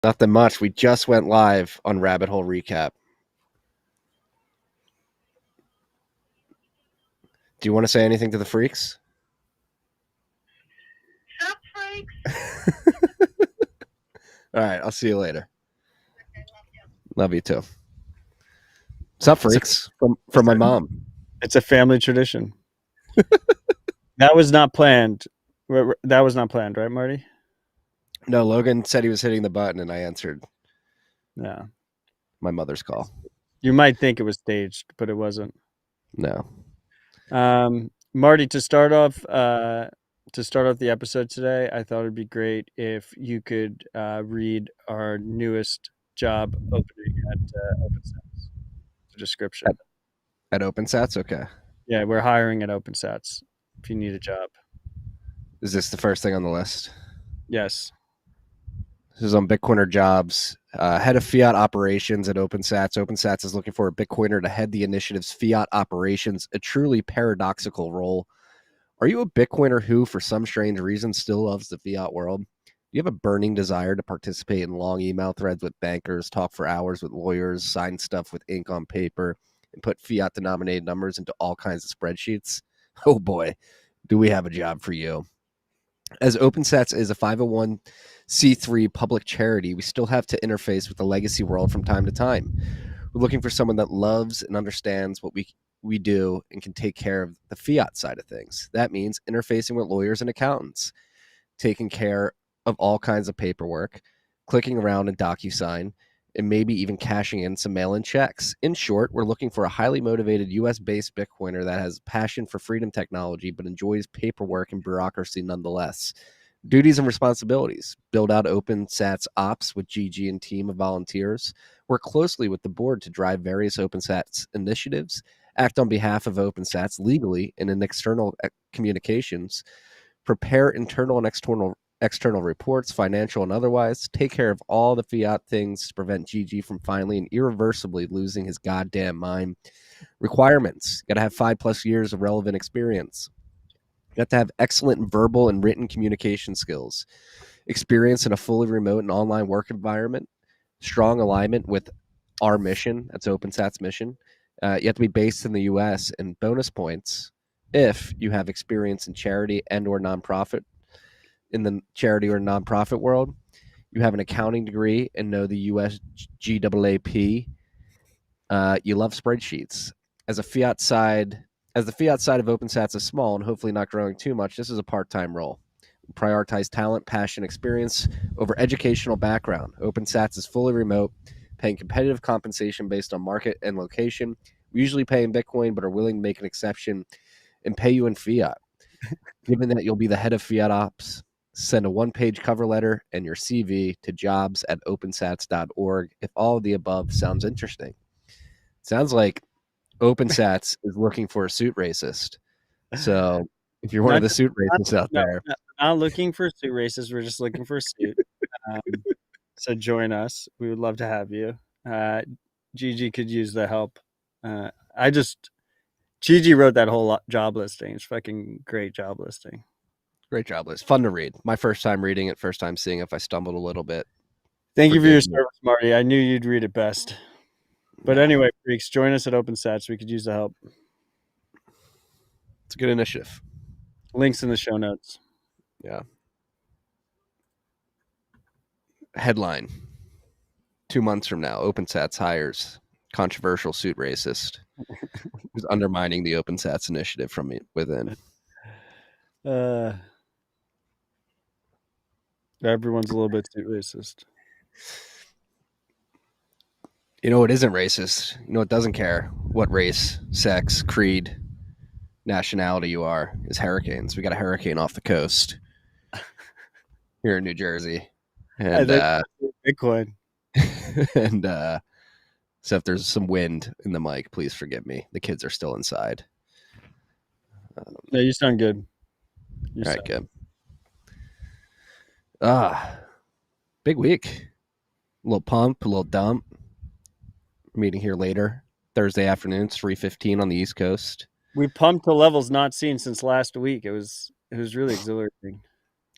Nothing much. We just went live on Rabbit Hole Recap. Do you want to say anything to the freaks? Sup, freaks? All right, I'll see you later. Okay, love you too. Sup, freaks? From my mom. It's a family tradition. That was not planned. That was not planned, right, Marty? No, Logan said he was hitting the button, and I answered. Yeah. My mother's call. You might think it was staged, but it wasn't. No. Marty, to start off the episode today, I thought it'd be great if you could read our newest job opening at OpenSats. The description. At OpenSats? Okay. Yeah, we're hiring at OpenSats if you need a job. Is this the first thing on the list? Yes. This is on Bitcoiner jobs. Head of fiat operations at OpenSats. OpenSats is looking for a Bitcoiner to head the initiative's fiat operations, a truly paradoxical role. Are you a Bitcoiner who, for some strange reason, still loves the fiat world? Do you have a burning desire to participate in long email threads with bankers, talk for hours with lawyers, sign stuff with ink on paper, and put fiat-denominated numbers into all kinds of spreadsheets? Oh boy, do we have a job for you. As OpenSats is a 501c3 public charity, we still have to interface with the legacy world from time to time. We're looking for someone that loves and understands what we do and can take care of the fiat side of things. That means interfacing with lawyers and accountants, taking care of all kinds of paperwork, clicking around in DocuSign, and maybe even cashing in some mail-in checks. In short, we're looking for a highly motivated US-based Bitcoiner that has passion for freedom technology but enjoys paperwork and bureaucracy nonetheless. Duties and responsibilities: build out OpenSats ops with GG and team of volunteers, work closely with the board to drive various OpenSats initiatives, act on behalf of OpenSats legally and in external communications, prepare internal and external reports, financial and otherwise, take care of all the fiat things to prevent GG from finally and irreversibly losing his goddamn mind. Requirements: got to have 5+ years of relevant experience. You have to have excellent verbal and written communication skills, experience in a fully remote and online work environment, strong alignment with our mission, that's OpenSats mission. You have to be based in the US, and bonus points if you have experience in charity and or nonprofit, in the charity or nonprofit world, you have an accounting degree and know the US GAAP, you love spreadsheets. As the fiat side of OpenSats is small and hopefully not growing too much, this is a part-time role. We prioritize talent, passion, experience over educational background. OpenSats is fully remote, paying competitive compensation based on market and location. We usually pay in Bitcoin, but are willing to make an exception and pay you in fiat. Given that you'll be the head of fiat ops, send a one-page cover letter and your CV to jobs@opensats.org if all of the above sounds interesting. Sounds like OpenSats is looking for a suit racist. So if you're one of the suit racists out there. Not looking for suit racists. We're just looking for a suit. So join us. We would love to have you. GG could use the help. GG wrote that whole job listing. It's fucking great job listing. Great job list. Fun to read. My first time reading it, first time seeing it. If I stumbled a little bit. Thank you for your service, Marty. I knew you'd read it best. But anyway, freaks, join us at OpenSats. We could use the help. It's a good initiative. Links in the show notes. Yeah. Headline: 2 months from now, OpenSats hires controversial suit racist who's undermining the OpenSats initiative from within. Everyone's a little bit too racist. You know what isn't racist? You know what doesn't care what race, sex, creed, nationality you are is hurricanes. We got a hurricane off the coast here in New Jersey. And Bitcoin. And so if there's some wind in the mic, please forgive me. The kids are still inside. No, you sound good. All right, good. Big week. A little pump, a little dump. Meeting here later, Thursday afternoon, it's 3:15 on the East Coast. We pumped to levels not seen since last week. It was really exhilarating.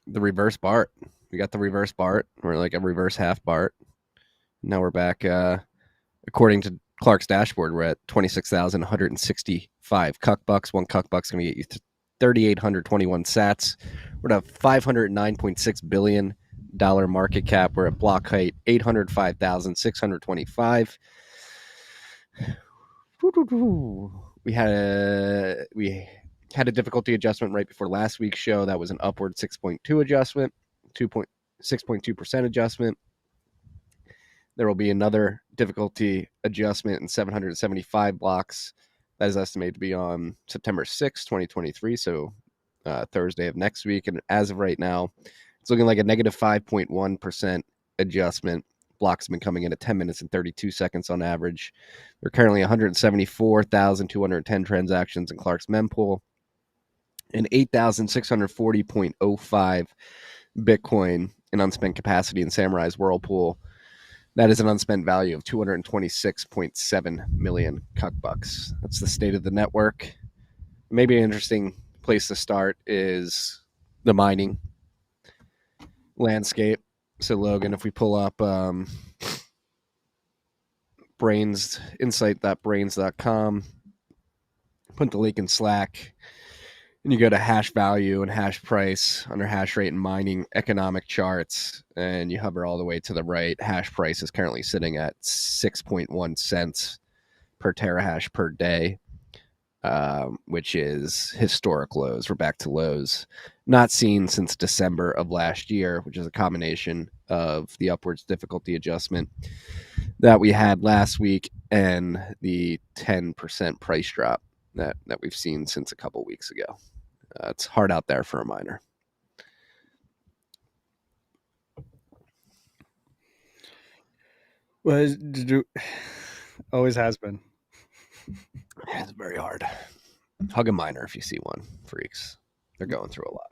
The reverse BART, We got the reverse BART. We're like a reverse half BART. Now we're back. According to Clark's dashboard, we're at 26,165 cuck bucks. One cuck buck's going to get you 3,821 sats. We're at a $509.6 billion market cap. We're at block height 805,625. We had a difficulty adjustment right before last week's show. That was an upward 6.2 adjustment, 6.2% adjustment. There will be another difficulty adjustment in 775 blocks. That is estimated to be on September 6, 2023, so Thursday of next week. And as of right now, it's looking like a negative 5.1% adjustment. Blocks have been coming in at 10 minutes and 32 seconds on average. There are currently 174,210 transactions in Clark's mempool and 8,640.05 Bitcoin in unspent capacity in Samurai's Whirlpool. That is an unspent value of 226.7 million cuck bucks. That's the state of the network. Maybe an interesting place to start is the mining landscape. So Logan, if we pull up insight.brains.com, put the link in Slack, and you go to hash value and hash price under hash rate and mining economic charts, and you hover all the way to the right. Hash price is currently sitting at 6.1 cents per terahash per day, which is historic lows. We're back to lows not seen since December of last year, which is a combination of the upwards difficulty adjustment that we had last week and the 10% price drop that we've seen since a couple weeks ago. It's hard out there for a miner. Well, always has been. It's very hard. Hug a miner if you see one, freaks. They're going through a lot.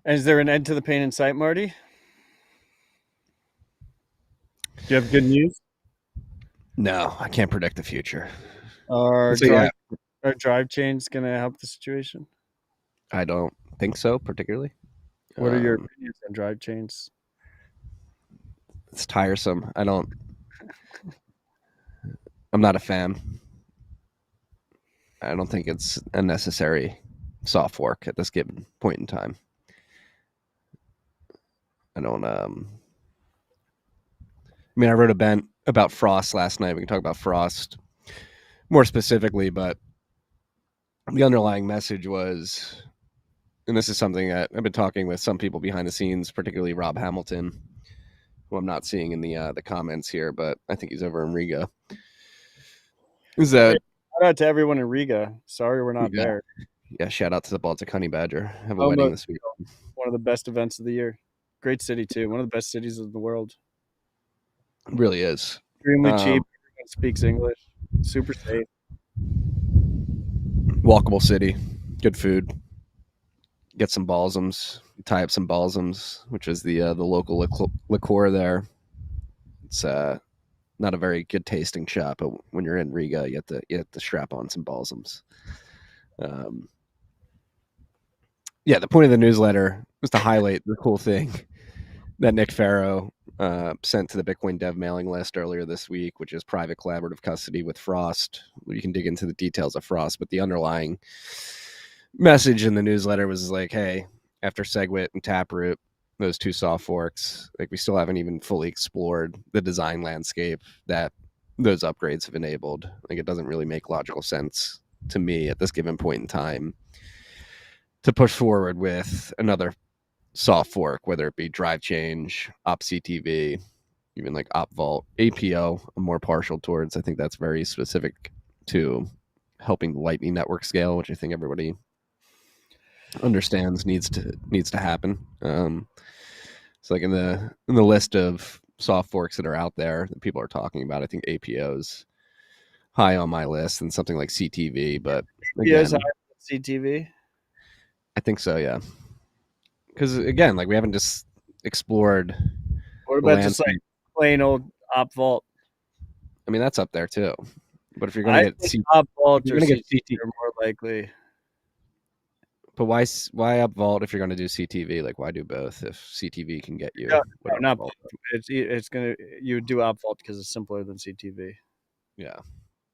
And is there an end to the pain in sight, Marty? Do you have good news? No, I can't predict the future. Are Drivechains going to help the situation? I don't think so, particularly. What are your opinions on Drivechains? It's tiresome. I'm not a fan. I don't think it's a necessary soft fork at this given point in time. I wrote a bent about Frost last night. We can talk about Frost more specifically, but the underlying message was, and this is something that I've been talking with some people behind the scenes, particularly Rob Hamilton, who I'm not seeing in the comments here, but I think he's over in Riga. Is that shout out to everyone in Riga? Sorry we're not there. Yeah, shout out to the Baltic Honey Badger. Have a wedding this week. One of the best events of the year. Great city too. One of the best cities in the world. It really is. Extremely cheap. Everyone speaks English. Super safe. Walkable city. Good food. Get some balsams. Tie up some balsams, which is the local liqueur there. It's not a very good tasting shop, but when you're in Riga, you have to strap on some balsams. Yeah, the point of the newsletter was to highlight the cool thing that Nick Farrow sent to the Bitcoin dev mailing list earlier this week, which is private collaborative custody with Frost. You can dig into the details of Frost, but the underlying message in the newsletter was like, hey, after SegWit and Taproot, those two soft forks, like we still haven't even fully explored the design landscape that those upgrades have enabled. Like it doesn't really make logical sense to me at this given point in time to push forward with another soft fork, whether it be Drivechains, OpCTV, even like OpVault, APO. I'm more partial towards. I think that's very specific to helping the Lightning Network scale, which I think everybody understands needs to happen. So like in the list of soft forks that are out there that people are talking about, I think APO's high on my list, and something like CTV. But again, APO's high on CTV. I think so, yeah. Because again, like we haven't just explored. What about just like plain old OpVault? I mean, that's up there too. But if you're going to get OpVault or CTV, CTV are more likely. But why up vault if you're going to do CTV? Like, why do both if CTV can get you? No, what not vault? it's gonna you would do op vault because it's simpler than CTV. Yeah.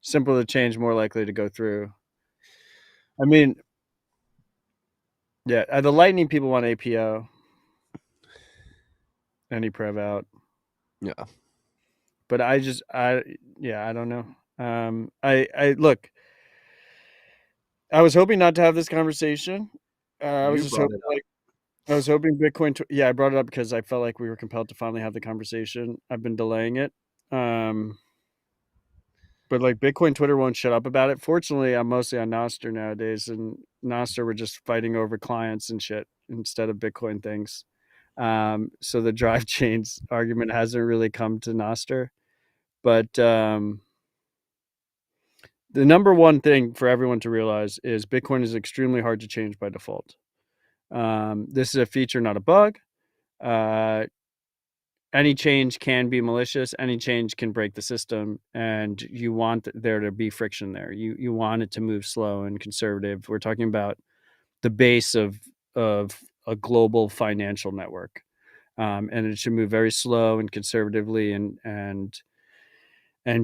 Simpler to change, more likely to go through. I mean, yeah, the Lightning people want APO. Any prev out. Yeah. But I don't know. I look. I was hoping not to have this conversation. I was just hoping, I was hoping Bitcoin. I brought it up because I felt like we were compelled to finally have the conversation. I've been delaying it, but like Bitcoin Twitter won't shut up about it. Fortunately, I'm mostly on Nostr nowadays, and Nostr we're just fighting over clients and shit instead of Bitcoin things. So the Drivechains argument hasn't really come to Nostr, but the number one thing for everyone to realize is Bitcoin is extremely hard to change by default. This is a feature, not a bug. Any change can be malicious. Any change can break the system, and you want there to be friction there. You want it to move slow and conservative. We're talking about the base of a global financial network, and it should move very slow and conservatively, and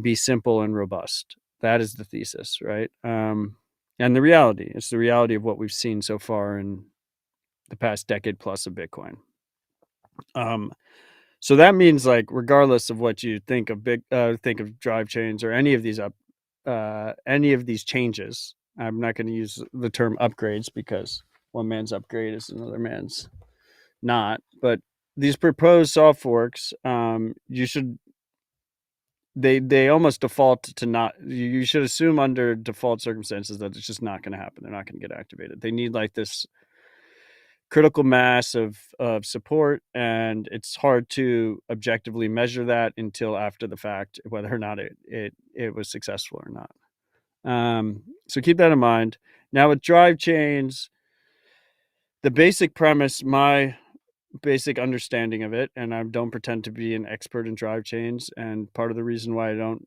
be simple and robust. That is the thesis, right? And the reality. It's the reality of what we've seen so far in the past decade plus of Bitcoin. So that means, like, regardless of what you think of Drivechains or any of these changes, I'm not going to use the term upgrades because one man's upgrade is another man's not. But these proposed soft forks, they almost default to not. You should assume under default circumstances that it's just not going to happen. They're not going to get activated. They need like this critical mass of support, and it's hard to objectively measure that until after the fact, whether or not it was successful or not. So keep that in mind. Now with Drivechains, the basic premise, my basic understanding of it, and I don't pretend to be an expert in Drivechains, and part of the reason why I don't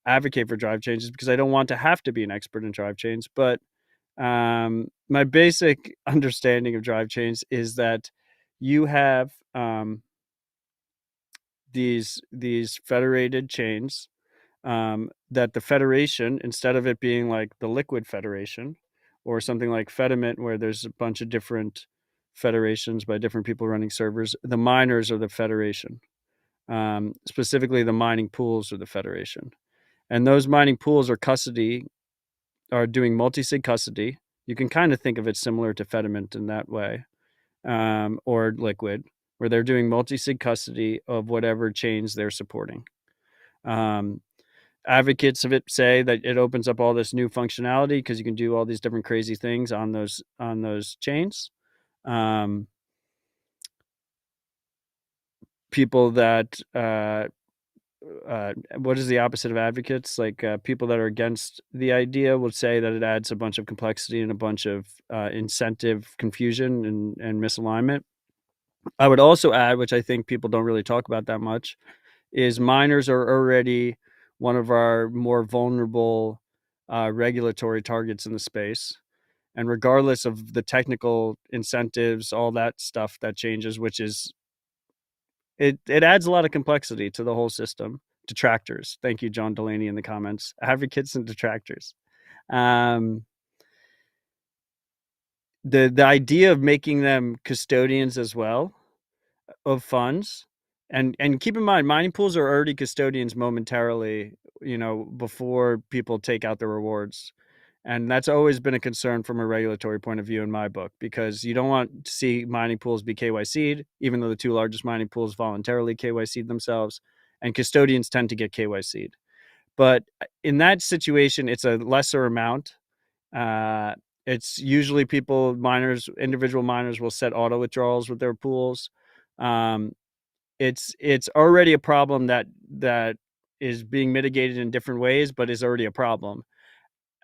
advocate for Drivechains is because I don't want to have to be an expert in Drivechains. But my basic understanding of Drivechains is that you have these federated chains, that the federation, instead of it being like the Liquid Federation or something like Fedimint, where there's a bunch of different federations by different people running servers, the miners are the federation. Specifically, the mining pools are the federation. And those mining pools are doing multi-sig custody. You can kind of think of it similar to Fedimint in that way, or Liquid, where they're doing multi-sig custody of whatever chains they're supporting. Advocates of it say that it opens up all this new functionality because you can do all these different crazy things on those chains. People that what is the opposite of advocates? Like people that are against the idea would say that it adds a bunch of complexity and a bunch of incentive confusion and misalignment. I would also add, which I think people don't really talk about that much, is miners are already one of our more vulnerable regulatory targets in the space. And regardless of the technical incentives, all that stuff that changes, which is it adds a lot of complexity to the whole system. Detractors. Thank you, John Delaney, in the comments. Advocates and detractors. The idea of making them custodians as well of funds, and keep in mind, mining pools are already custodians momentarily, before people take out the rewards. And that's always been a concern from a regulatory point of view in my book, because you don't want to see mining pools be KYC'd, even though the two largest mining pools voluntarily KYC'd themselves, and custodians tend to get KYC'd. But in that situation, it's a lesser amount. It's usually individual miners will set auto withdrawals with their pools. It's already a problem that is being mitigated in different ways, but is already a problem.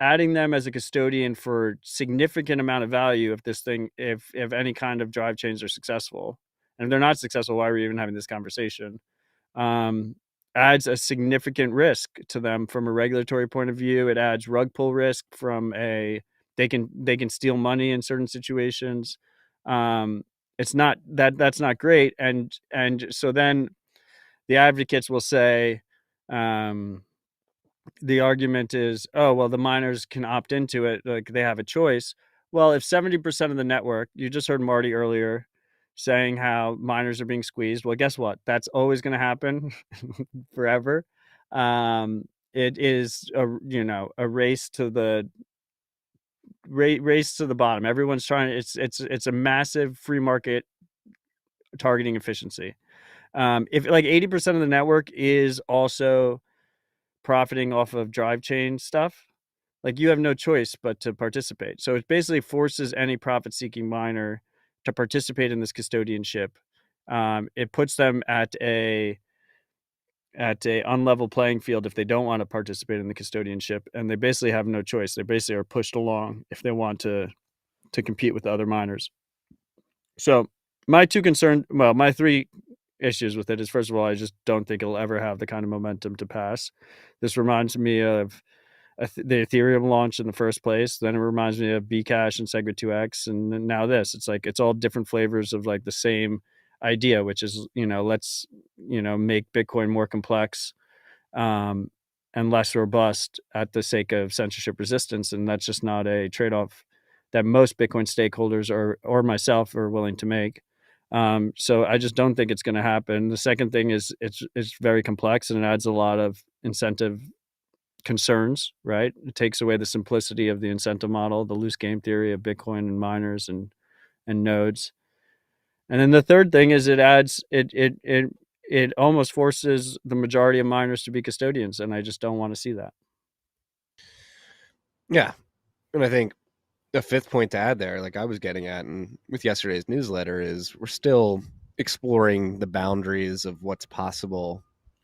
Adding them as a custodian for significant amount of value, if any kind of drive chains are successful, and if they're not successful, why are we even having this conversation? Adds a significant risk to them from a regulatory point of view. It adds rug pull risk from a They can steal money in certain situations. It's not that's not great. And so then the advocates will say, the argument is, oh, well, the miners can opt into it. Like they have a choice. Well, if 70% of the network, you just heard Marty earlier saying how miners are being squeezed. Well, guess what? That's always going to happen forever. It is a race to the race to the bottom. Everyone's trying. It's a massive free market targeting efficiency. If like 80% of the network is also profiting off of Drivechain stuff, like you have no choice but to participate. So it basically forces any profit-seeking miner to participate in this custodianship. It puts them at a unlevel playing field if they don't want to participate in the custodianship, and they basically have no choice. They basically are pushed along if they want to compete with the other miners. So my three issues with it is, first of all, I just don't think it'll ever have the kind of momentum to pass. This reminds me of the Ethereum launch in the first place. Then it reminds me of Bcash and Segwit2x, and now this. It's like it's all different flavors of like the same idea, which is let's make Bitcoin more complex and less robust at the sake of censorship resistance, and that's just not a trade-off that most Bitcoin stakeholders or myself are willing to make. So I just don't think it's going to happen. The second thing is it's very complex and it adds a lot of incentive concerns, right? It takes away the simplicity of the incentive model, the loose game theory of Bitcoin and miners and nodes. And then the third thing is it almost forces the majority of miners to be custodians, and I just don't want to see that. Yeah. And I think the fifth point to add there, like I was getting at, and with yesterday's newsletter, is we're still exploring the boundaries of what's possible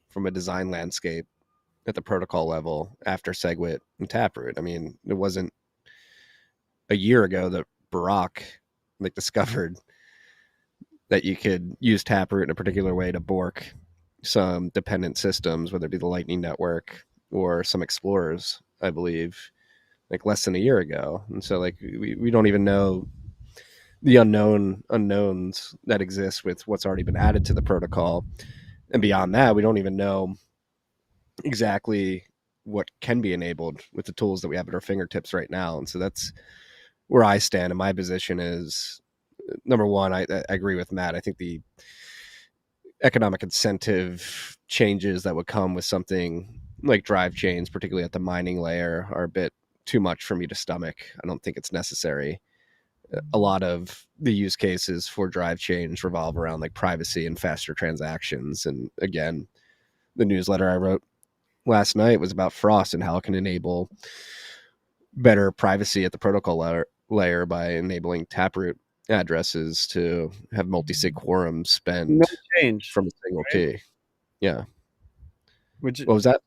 from a design landscape at the protocol level after SegWit and Taproot. I mean, it wasn't a year ago that Barack discovered that you could use Taproot in a particular way to bork some dependent systems, whether it be the Lightning Network or some explorers, I believe, like less than a year ago. And so like we don't even know the unknowns that exist with what's already been added to the protocol. And beyond that, we don't even know exactly what can be enabled with the tools that we have at our fingertips right now. And so that's where I stand. And my position is, number one, I agree with Matt. I think the economic incentive changes that would come with something like Drivechains, particularly at the mining layer, are a bit too much for me to stomach. I don't think it's necessary. A lot of the use cases for Drivechains revolve around like privacy and faster transactions. And again, the newsletter I wrote last night was about Frost and how it can enable better privacy at the protocol layer by enabling Taproot addresses to have multi-sig quorums spend change from a single key. Yeah. Which What was that?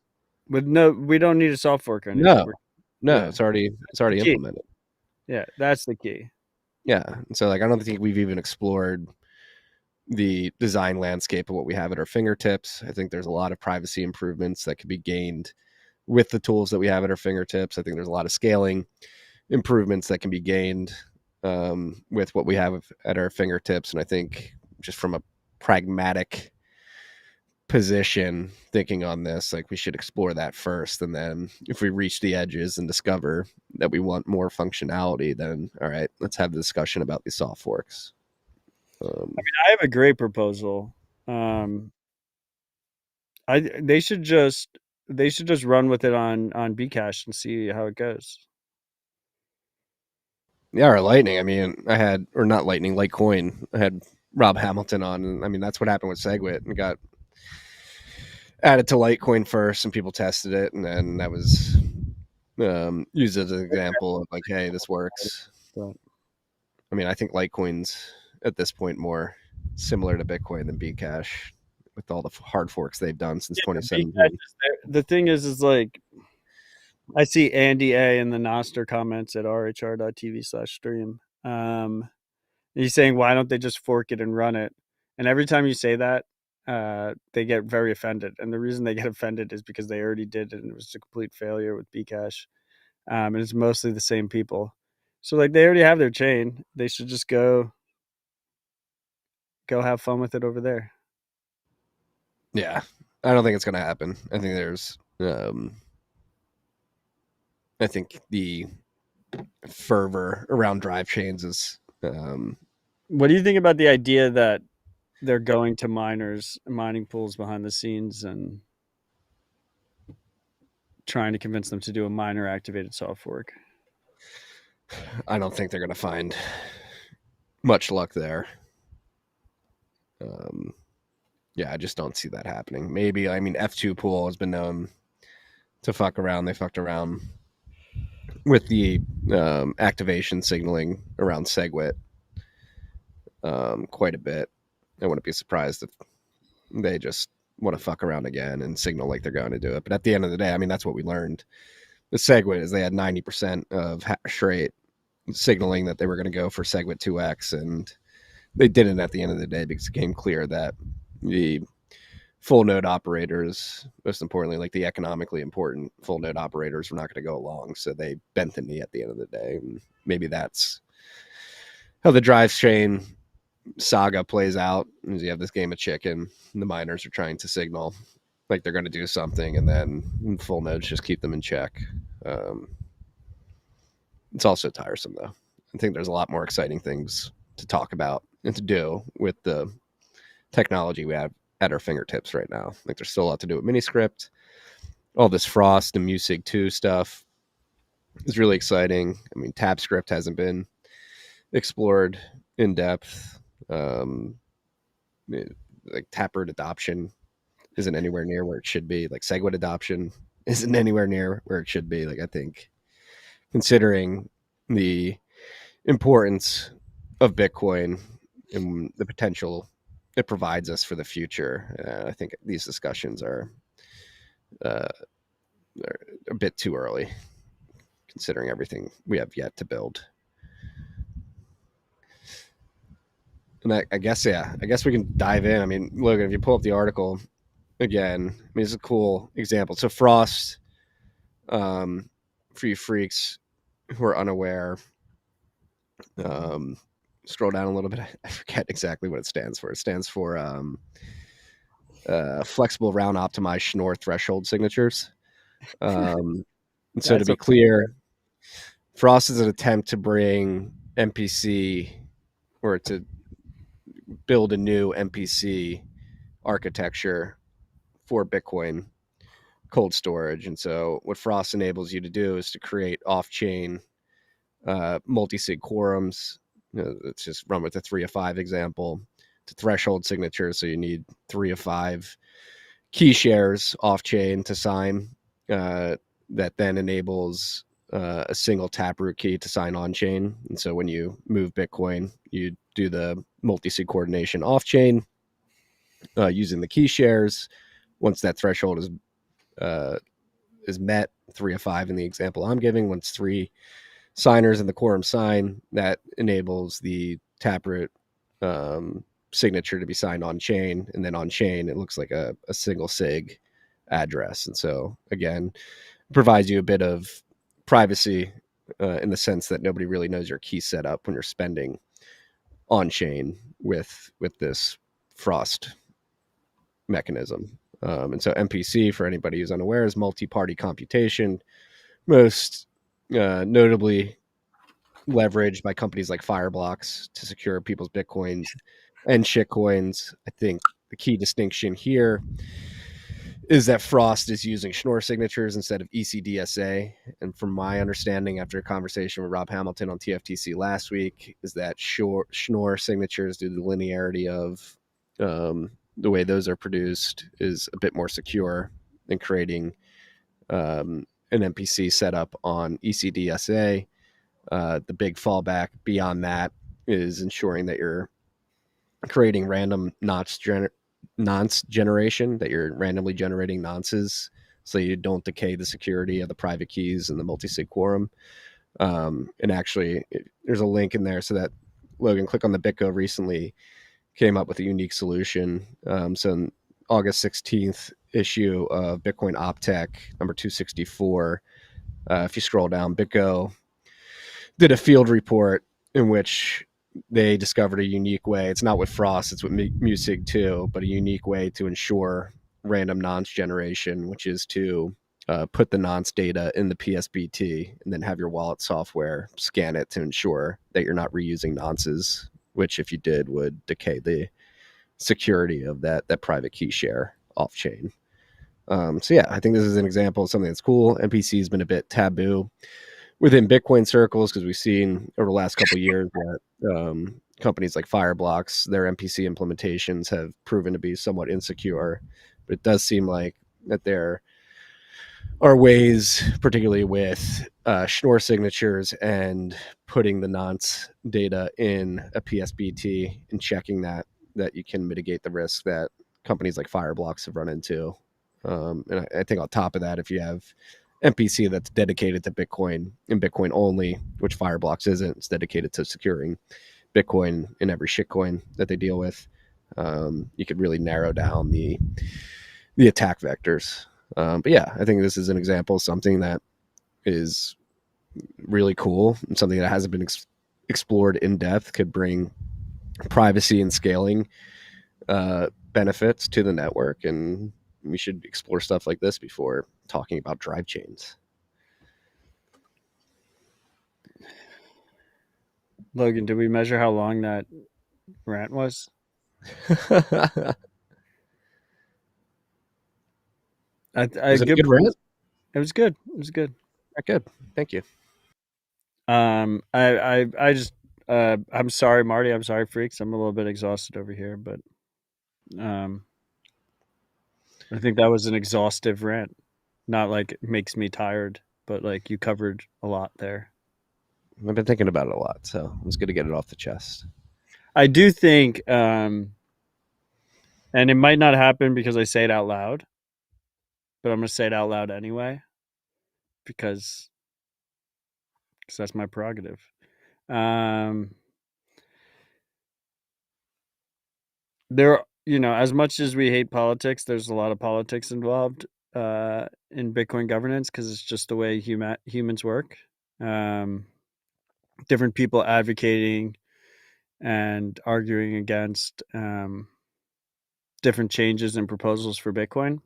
With no, we don't need a soft fork or anything. No, Yeah. it's already implemented. Yeah, that's the key. Yeah. And so like I don't think we've even explored the design landscape of what we have at our fingertips. I think there's a lot of privacy improvements that could be gained with the tools that we have at our fingertips. I think there's a lot of scaling improvements that can be gained with what we have at our fingertips. And I think just from a pragmatic position thinking on this, like we should explore that first. And then if we reach the edges and discover that we want more functionality, then all right, let's have the discussion about these soft forks. I have a great proposal. They should just run with it on Bcash and see how it goes. Yeah, or Lightning. I mean, not Lightning, Litecoin. I had Rob Hamilton on, and I mean that's what happened with SegWit, and got added to Litecoin first, and people tested it, and then that was used as an example of like, hey, this works. I mean, I think Litecoin's at this point more similar to Bitcoin than Bcash with all the hard forks they've done since 2017. The thing is like, I see Andy A in the Noster comments at rhr.tv/stream. He's saying, why don't they just fork it and run it? And every time you say that, they get very offended. And the reason they get offended is because they already did it and it was a complete failure with Bcash. And it's mostly the same people. So like they already have their chain. They should just go have fun with it over there. Yeah, I don't think it's going to happen. I think I think the fervor around Drivechains is. What do you think about the idea that they're going to mining pools behind the scenes and trying to convince them to do a miner activated soft fork? I don't think they're going to find much luck there. Yeah, I just don't see that happening. Maybe, I mean, F2 pool has been known to fuck around. They fucked around with the activation signaling around SegWit quite a bit. I wouldn't be surprised if they just want to fuck around again and signal like they're going to do it. But at the end of the day, I mean, that's what we learned. The SegWit is they had 90% of hash rate signaling that they were going to go for SegWit 2x, and they didn't at the end of the day because it became clear that the full node operators, most importantly, like the economically important full node operators, were not going to go along. So they bent the knee at the end of the day. And maybe that's how the Drivechain saga plays out. Is you have this game of chicken, and the miners are trying to signal like they're going to do something, and then full nodes just keep them in check. It's also tiresome, though. I think there's a lot more exciting things to talk about and to do with the technology we have at our fingertips right now. Like there's still a lot to do with Miniscript. All this Frost and Musig 2 stuff is really exciting. I mean, TabScript hasn't been explored in depth. Like Taproot adoption isn't anywhere near where it should be. Like SegWit adoption isn't anywhere near where it should be. Like I think considering the importance of Bitcoin and the potential it provides us for the future, I think these discussions are a bit too early, considering everything we have yet to build. And I guess we can dive in. I mean, Logan, if you pull up the article again, I mean, it's a cool example. So Frost, for you freaks who are unaware, scroll down a little bit. I forget exactly what it stands for. It stands for flexible round optimized Schnorr threshold signatures. So to be clear, Frost is an attempt to bring MPC, or to build a new MPC architecture for Bitcoin cold storage. And so what Frost enables you to do is to create off-chain multi-sig quorums. Let's just run with the 3 of 5 example to threshold signatures. So you need 3 of 5 key shares off-chain to sign. That then enables a single Taproot key to sign on-chain. And so when you move Bitcoin, you do the multi-sig coordination off-chain using the key shares. Once that threshold is met, 3 of 5 in the example I'm giving, once 3 signers in the quorum sign, that enables the Taproot signature to be signed on-chain. And then on-chain, it looks like a single sig address. And so, again, provides you a bit of privacy in the sense that nobody really knows your key setup when you're spending on-chain with this Frost mechanism. And so MPC, for anybody who's unaware, is multi-party computation, most notably leveraged by companies like Fireblocks to secure people's Bitcoins and shitcoins. I think the key distinction here is that Frost is using Schnorr signatures instead of ECDSA. And from my understanding, after a conversation with Rob Hamilton on TFTC last week, is that Schnorr signatures, due to the linearity of the way those are produced, is a bit more secure than creating an MPC setup on ECDSA. The big fallback beyond that is ensuring that you're creating random nonce generation, that you're randomly generating nonces so you don't decay the security of the private keys and the multi-sig quorum. And actually, there's a link in there so that Logan, click on the BitGo, recently came up with a unique solution. So in August 16th issue of Bitcoin OpTech number 264, if you scroll down, BitGo did a field report in which they discovered a unique way. It's not with Frost, it's with Musig too, but a unique way to ensure random nonce generation, which is to put the nonce data in the PSBT and then have your wallet software scan it to ensure that you're not reusing nonces, which if you did would decay the security of that private key share off chain. So yeah, I think this is an example of something that's cool. MPC has been a bit taboo within Bitcoin circles because we've seen over the last couple of years that companies like Fireblocks, their MPC implementations have proven to be somewhat insecure. But it does seem like that there are ways, particularly with Schnorr signatures and putting the nonce data in a PSBT and checking that you can mitigate the risk that companies like Fireblocks have run into. And I think on top of that, if you have MPC that's dedicated to Bitcoin and Bitcoin only, which Fireblocks isn't, it's dedicated to securing Bitcoin in every shitcoin that they deal with. You could really narrow down the attack vectors. But yeah, I think this is an example of something that is really cool and something that hasn't been explored in depth, could bring privacy and scaling benefits to the network. And we should explore stuff like this before talking about drive chains. Logan, did we measure how long that rant was? Was it a good rant? It was good. It was good. Good. Thank you. I just I'm sorry, Marty. I'm sorry, freaks. I'm a little bit exhausted over here, but I think that was an exhaustive rant. Not like it makes me tired, but like you covered a lot there. I've been thinking about it a lot, so it was good to get it off the chest. I do think, and it might not happen because I say it out loud, but I'm going to say it out loud anyway because that's my prerogative. There, as much as we hate politics, there's a lot of politics involved in Bitcoin governance because it's just the way humans work. Different people advocating and arguing against different changes and proposals for Bitcoin.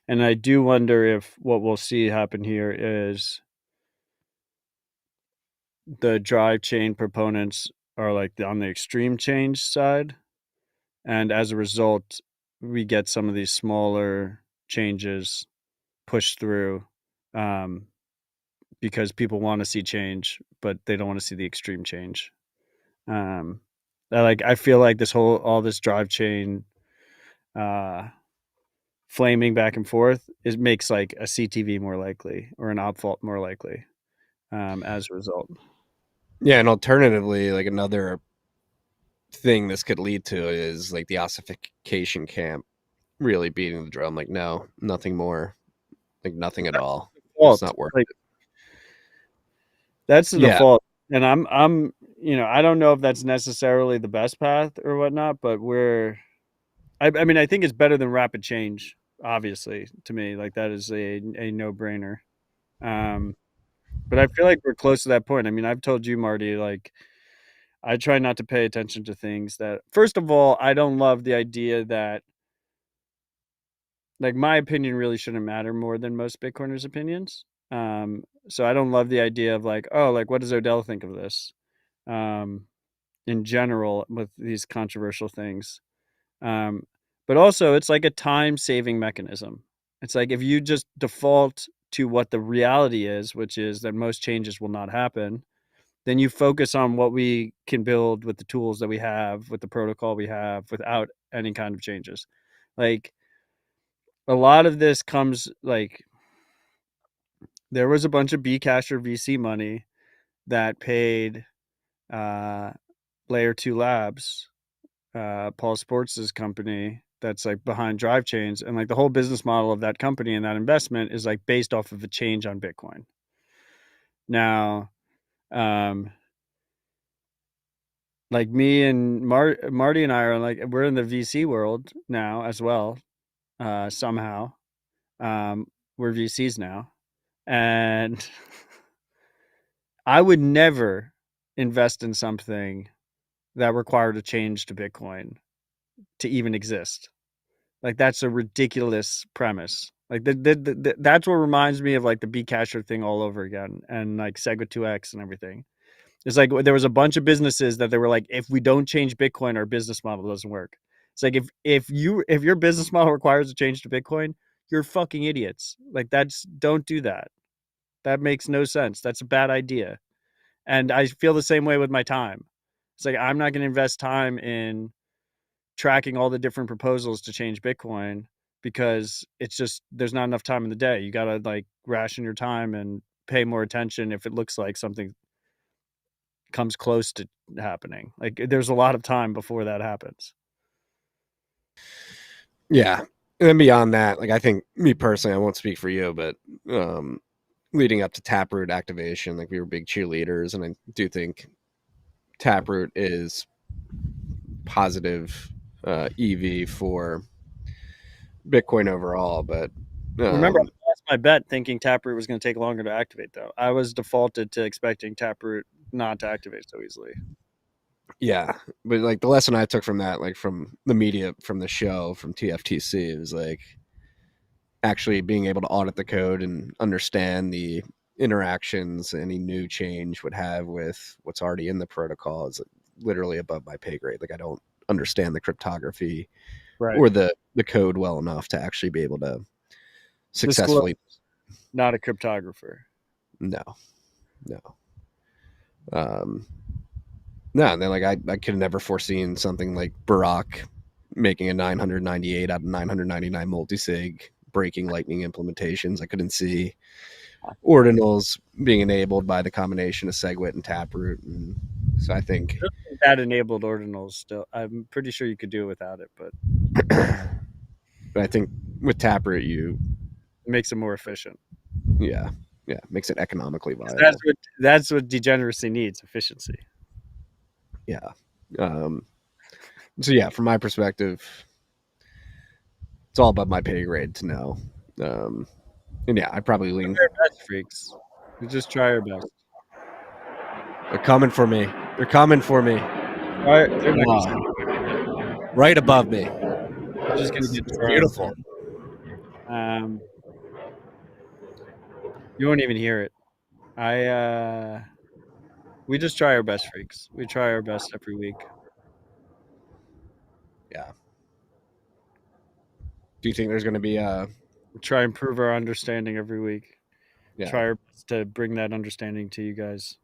And I do wonder if what we'll see happen here is the drive chain proponents are like on the extreme change side. And as a result, we get some of these smaller changes pushed through because people want to see change, but they don't want to see the extreme change. I feel like all this drive chain flaming back and forth makes like a CTV more likely or an op fault more likely as a result. Yeah, and alternatively, like another thing this could lead to is like the ossification camp really beating the drum. Like, no, nothing more, like nothing at all. It's not worth it. That's the default. And I'm I don't know if that's necessarily the best path or whatnot, but I mean, I think it's better than rapid change, obviously, to me. Like that is a no-brainer. But I feel like we're close to that point. I mean, I've told you, Marty, like I try not to pay attention to things that, first of all, I don't love the idea that like my opinion really shouldn't matter more than most Bitcoiners' opinions. So I don't love the idea of like, oh, like what does Odell think of this? In general with these controversial things. But also it's like a time-saving mechanism. It's like if you just default to what the reality is, which is that most changes will not happen, then you focus on what we can build with the tools that we have, with the protocol we have, without any kind of changes. Like a lot of this comes like there was a bunch of Bcash or VC money that paid Layer 2 Labs, Paul Sports' company that's like behind Drivechains, and like the whole business model of that company and that investment is like based off of a change on Bitcoin. Now, like me and Marty and I are like we're in the VC world now as well. Somehow, we're VCs now, and I would never invest in something that required a change to Bitcoin to even exist. Like, that's a ridiculous premise. Like, that's what reminds me of like the Bcasher thing all over again, and like Segwit 2x and everything. It's like there was a bunch of businesses that they were like, if we don't change Bitcoin, our business model doesn't work. It's like if your business model requires a change to Bitcoin, you're fucking idiots. Like, don't do that. That makes no sense. That's a bad idea. And I feel the same way with my time. It's like, I'm not going to invest time in tracking all the different proposals to change Bitcoin, because it's just, there's not enough time in the day. You got to like ration your time and pay more attention if it looks like something comes close to happening. Like, there's a lot of time before that happens. Yeah. And then beyond that, like, I think, me personally, I won't speak for you, but leading up to Taproot activation, like, we were big cheerleaders, and I do think Taproot is positive EV for Bitcoin overall. But Remember, I lost my bet thinking Taproot was going to take longer to activate, though. I was defaulted to expecting Taproot not to activate so easily. yeah, but like, the lesson I took from that, like, from the media, from the show, from TFTC, it was like, actually being able to audit the code and understand the interactions any new change would have with what's already in the protocol is literally above my pay grade. Like, I don't understand the cryptography or the code well enough to actually be able to successfully. Not a cryptographer. No. No, and then, like, I could have never foreseen something like Barack making a 998 out of 999 multisig, breaking Lightning implementations. I couldn't see ordinals being enabled by the combination of SegWit and Taproot. And so I think that enabled ordinals still. I'm pretty sure you could do it without it, but I think with Taproot, it makes it more efficient. Yeah, makes it economically viable. That's what degeneracy needs: efficiency. Yeah. So yeah, from my perspective, it's all above my pay grade to know. And yeah, I probably lean. Best freaks. We just try our best. They're coming for me. They're coming for me. Right above me. They're just gonna get beautiful. You won't even hear it. We just try our best, freaks. We try our best every week. Yeah. Do you think there's going to be we try and improve our understanding every week? Yeah. Try our best to bring that understanding to you guys.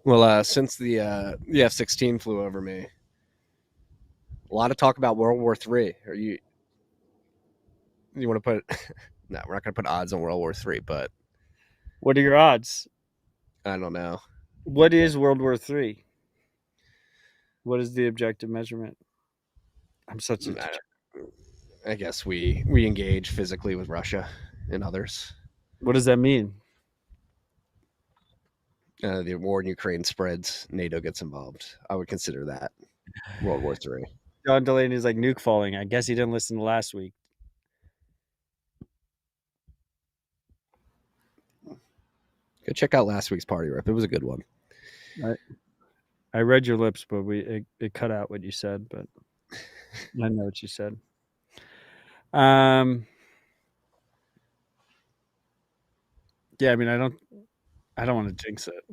Well, since the F-16 flew over me, a lot of talk about World War III. You want to put? No, we're not going to put odds on World War III. But what are your odds? I don't know. What is World War III? What is the objective measurement? I'm such a. I guess we engage physically with Russia and others. What does that mean? The war in Ukraine spreads, NATO gets involved. I would consider that World War III. John Delaney's like, nuke falling. I guess he didn't listen to last week. Go check out last week's party rip. It was a good one. I read your lips, but it cut out what you said, but I know what you said. Yeah, I mean, I don't want to jinx it,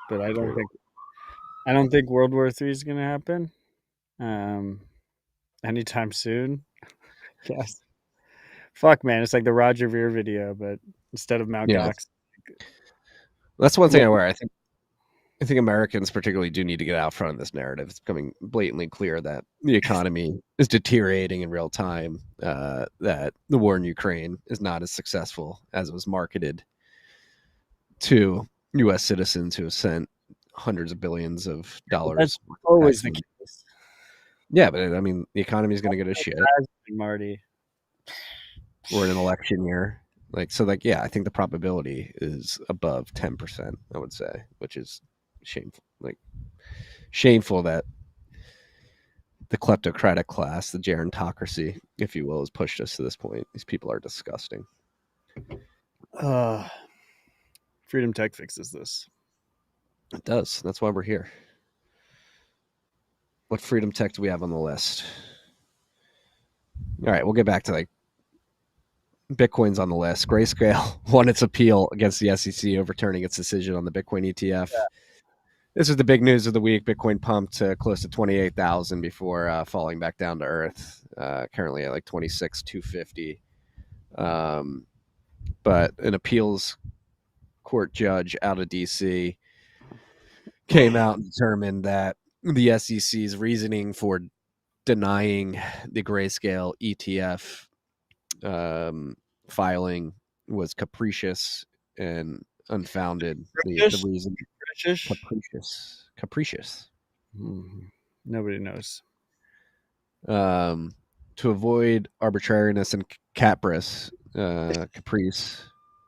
but I don't think World War III is going to happen anytime soon. Yes. Fuck, man, it's like the Roger Ver video, but instead of Mount Gox. That's one thing I wear. I think Americans particularly do need to get out front of this narrative. It's becoming blatantly clear that the economy is deteriorating in real time, that the war in Ukraine is not as successful as it was marketed to U.S. citizens who have sent hundreds of billions of dollars. That's always the case. Yeah, but I mean, the economy is going to go to shit. Marty. We're in an election year. Yeah, I think the probability is above 10%, I would say, which is shameful. Shameful that the kleptocratic class, the gerontocracy, if you will, has pushed us to this point. These people are disgusting. Freedom Tech fixes this. It does. That's why we're here. What Freedom Tech do we have on the list? All right, we'll get back to like Bitcoin's on the list. Grayscale won its appeal against the SEC, overturning its decision on the Bitcoin ETF. Yeah. This is the big news of the week. Bitcoin pumped to close to 28,000 before falling back down to earth. Currently at like 26,250. But an appeals court judge out of DC came out and determined that the SEC's reasoning for denying the Grayscale ETF filing was capricious and unfounded. The reason capricious. Nobody knows. To avoid arbitrariness and caprice,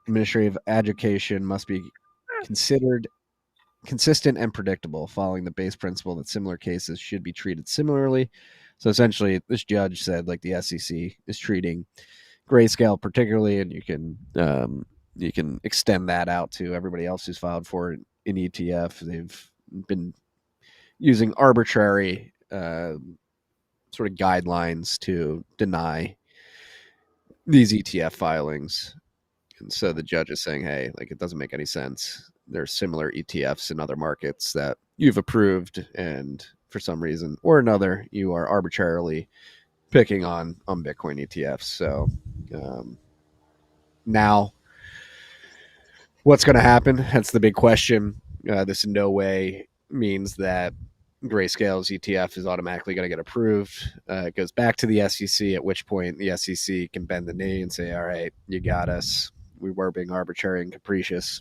administrative adjudication must be considered consistent and predictable, following the base principle that similar cases should be treated similarly. So essentially, this judge said like the SEC is treating Grayscale particularly, and you can extend that out to everybody else who's filed for an ETF. They've been using arbitrary sort of guidelines to deny these ETF filings. And so the judge is saying, hey, like it doesn't make any sense. There's similar ETFs in other markets that you've approved, and for some reason or another, you are arbitrarily picking on Bitcoin ETFs. So now what's going to happen? That's the big question. This in no way means that Grayscale's ETF is automatically going to get approved. It goes back to the SEC, at which point the SEC can bend the knee and say, all right, you got us. We were being arbitrary and capricious.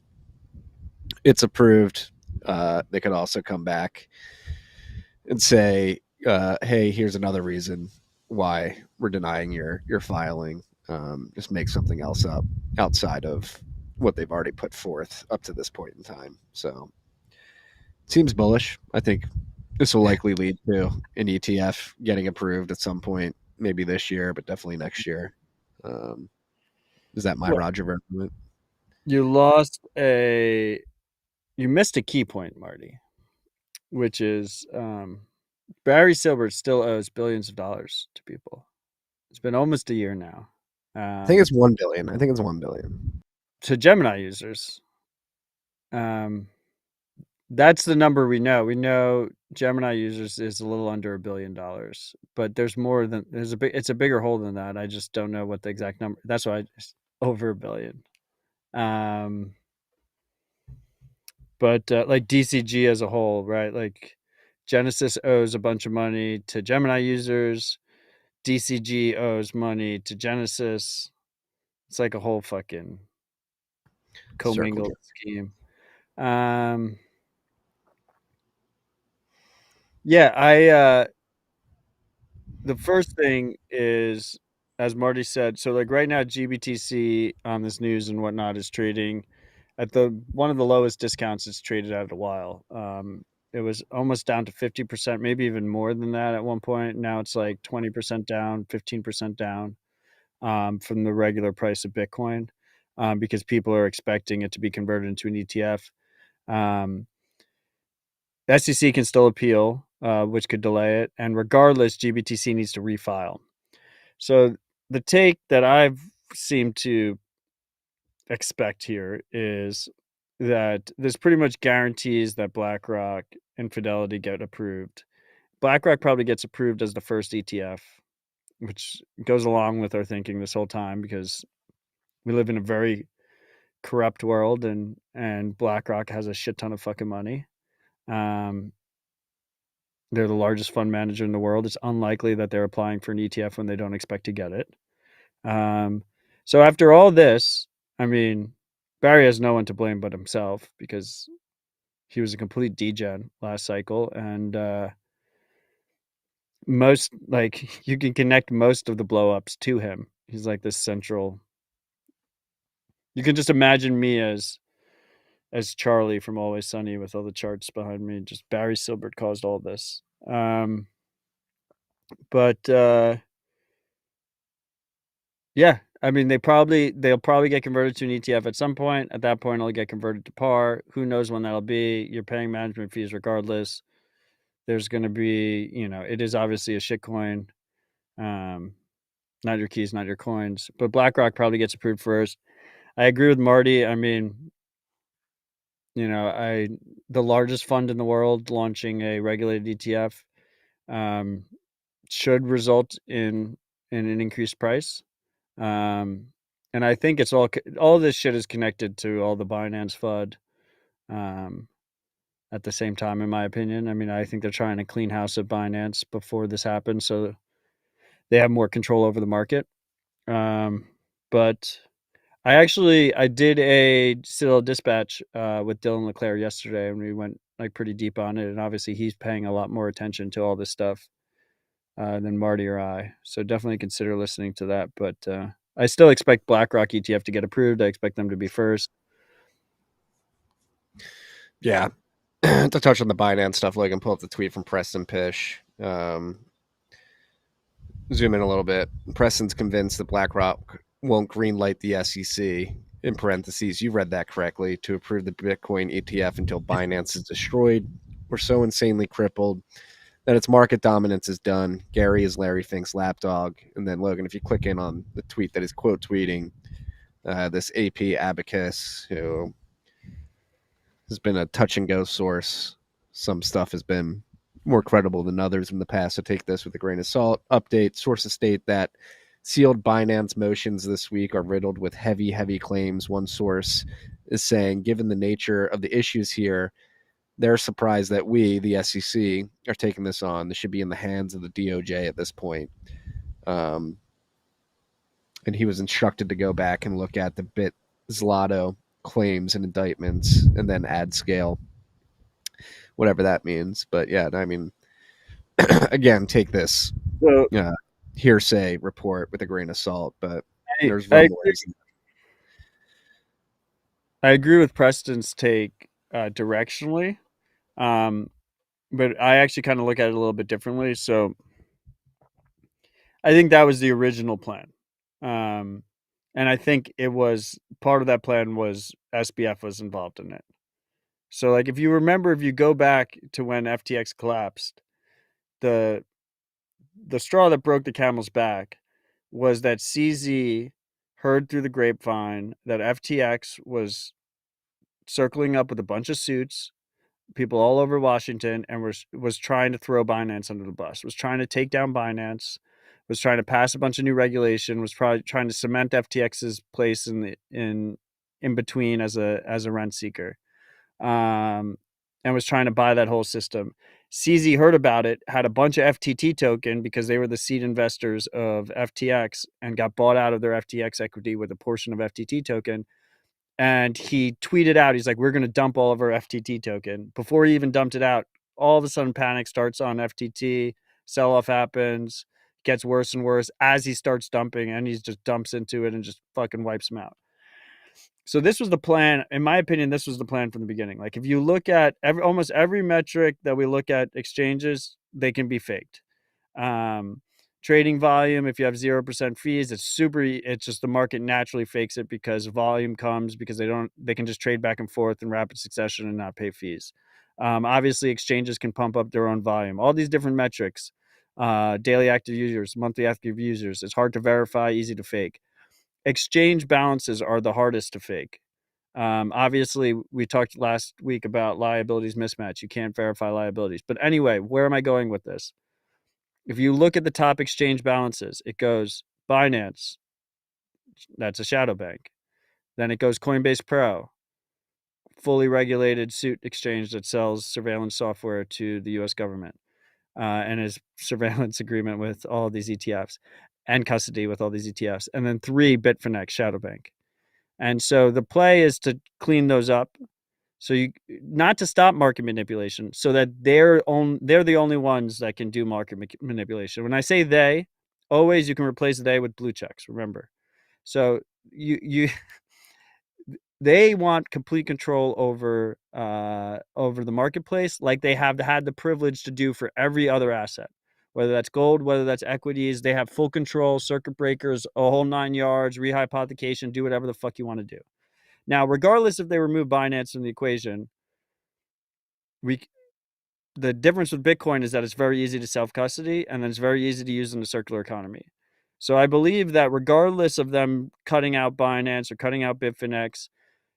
It's approved. They could also come back and say, hey, here's another reason why we're denying your filing. Just make something else up outside of what they've already put forth up to this point in time. So it seems bullish. I think this will likely lead to an ETF getting approved at some point, maybe this year, but definitely next year. Is that my Roger Ver moment? You missed a key point, Marty, which is Barry Silbert still owes billions of dollars to people. It's been almost a year now. I think it's 1 billion. I think it's 1 billion. To Gemini users. That's the number we know. We know Gemini users is a little under $1 billion, but there's more than it's a bigger hole than that. I just don't know what the exact number. That's why it's over $1 billion. But like DCG as a whole, right? Like Genesis owes a bunch of money to Gemini users. DCG owes money to Genesis. It's like a whole fucking commingled scheme. Yeah, the first thing is, as Marty said, so like right now GBTC on this news and whatnot is trading at one of the lowest discounts it's traded at in a while. It was almost down to 50%, maybe even more than that at one point. Now it's like 20% down, 15% down from the regular price of Bitcoin because people are expecting it to be converted into an ETF. SEC can still appeal, which could delay it. And regardless, GBTC needs to refile. So the take that I've seemed to expect here is that this pretty much guarantees that BlackRock and Fidelity get approved. BlackRock probably gets approved as the first ETF, which goes along with our thinking this whole time because we live in a very corrupt world and BlackRock has a shit ton of fucking money. They're the largest fund manager in the world. It's unlikely that they're applying for an ETF when they don't expect to get it. So after all this, I mean, Barry has no one to blame but himself because he was a complete degen last cycle. And you can connect most of the blowups to him. He's like this central. You can just imagine me as Charlie from Always Sunny with all the charts behind me. Just Barry Silbert caused all this. But yeah, I mean, they'll probably get converted to an ETF at some point. At that point, it'll get converted to par. Who knows when that'll be? You're paying management fees regardless. There's going to be, it is obviously a shitcoin. Not your keys, not your coins. But BlackRock probably gets approved first. I agree with Marty. I mean, the largest fund in the world launching a regulated ETF should result in an increased price. And I think it's all this shit is connected to all the Binance FUD at the same time, in my opinion. I mean, I think they're trying to clean house at Binance before this happens so they have more control over the market. But I did a Citadel Dispatch with Dylan LeClaire yesterday, and we went like pretty deep on it. And obviously, he's paying a lot more attention to all this stuff than Marty or I. So definitely consider listening to that. But I still expect BlackRock ETF to get approved. I expect them to be first. Yeah. To touch on the Binance stuff, Logan, pull up the tweet from Preston Pish. Zoom in a little bit. Preston's convinced that BlackRock won't greenlight the SEC, in parentheses, you read that correctly, to approve the Bitcoin ETF until Binance is destroyed. We're so insanely crippled that its market dominance is done. Gary is Larry Fink's lapdog. And then, Logan, if you click in on the tweet that is quote tweeting this AP abacus, who has been a touch and go source. Some stuff has been more credible than others in the past, so take this with a grain of salt. Update: sources state that sealed Binance motions this week are riddled with heavy claims. One source is saying, given the nature of the issues here, they're surprised that we, the SEC, are taking this on. This should be in the hands of the DOJ at this point. And he was instructed to go back and look at the Zlotto claims and indictments and then add scale, whatever that means. But yeah, I mean, again, take this hearsay report with a grain of salt, but there's rumblings. I agree with Preston's take directionally, but I actually kind of look at it a little bit differently. So I think that was the original plan. And I think it was part of that plan was SBF was involved in it. So like if you remember, if you go back to when FTX collapsed, the straw that broke the camel's back was that CZ heard through the grapevine that FTX was circling up with a bunch of suits, people all over Washington, and was trying to throw Binance under the bus, was trying to take down Binance, was trying to pass a bunch of new regulation, was probably trying to cement FTX's place in between as a rent seeker, and was trying to buy that whole system. CZ heard about it, had a bunch of FTT token because they were the seed investors of FTX and got bought out of their FTX equity with a portion of FTT token. And he tweeted out, he's like, we're going to dump all of our FTT token. Before he even dumped it out, all of a sudden panic starts on FTT, sell-off happens, gets worse and worse as he starts dumping, and he just dumps into it and just fucking wipes them out. So this was the plan. In my opinion, this was the plan from the beginning. Like if you look at almost every metric that we look at exchanges, they can be faked. Trading volume, if you have 0% fees, it's just the market naturally fakes it because volume comes because they can just trade back and forth in rapid succession and not pay fees. Obviously exchanges can pump up their own volume. All these different metrics, daily active users, monthly active users, it's hard to verify, easy to fake. Exchange balances are the hardest to fake. Obviously, we talked last week about liabilities mismatch. You can't verify liabilities. But anyway, where am I going with this? If you look at the top exchange balances, it goes Binance, that's a shadow bank. Then it goes Coinbase Pro, fully regulated suit exchange that sells surveillance software to the US government and is surveillance agreement with all of these ETFs and custody with all these ETFs. And then 3, Bitfinex, shadow bank. And so the play is to clean those up. So you not to stop market manipulation, so that they're the only ones that can do market manipulation. When I say they, always you can replace they with blue checks. Remember, so you they want complete control over the marketplace, like they have had the privilege to do for every other asset. whether that's gold, whether that's equities. They have full control, circuit breakers, a whole 9 yards, rehypothecation, do whatever the fuck you want to do. Now, regardless if they remove Binance from the equation, the difference with Bitcoin is that it's very easy to self-custody, and then it's very easy to use in the circular economy. So I believe that regardless of them cutting out Binance or cutting out Bitfinex,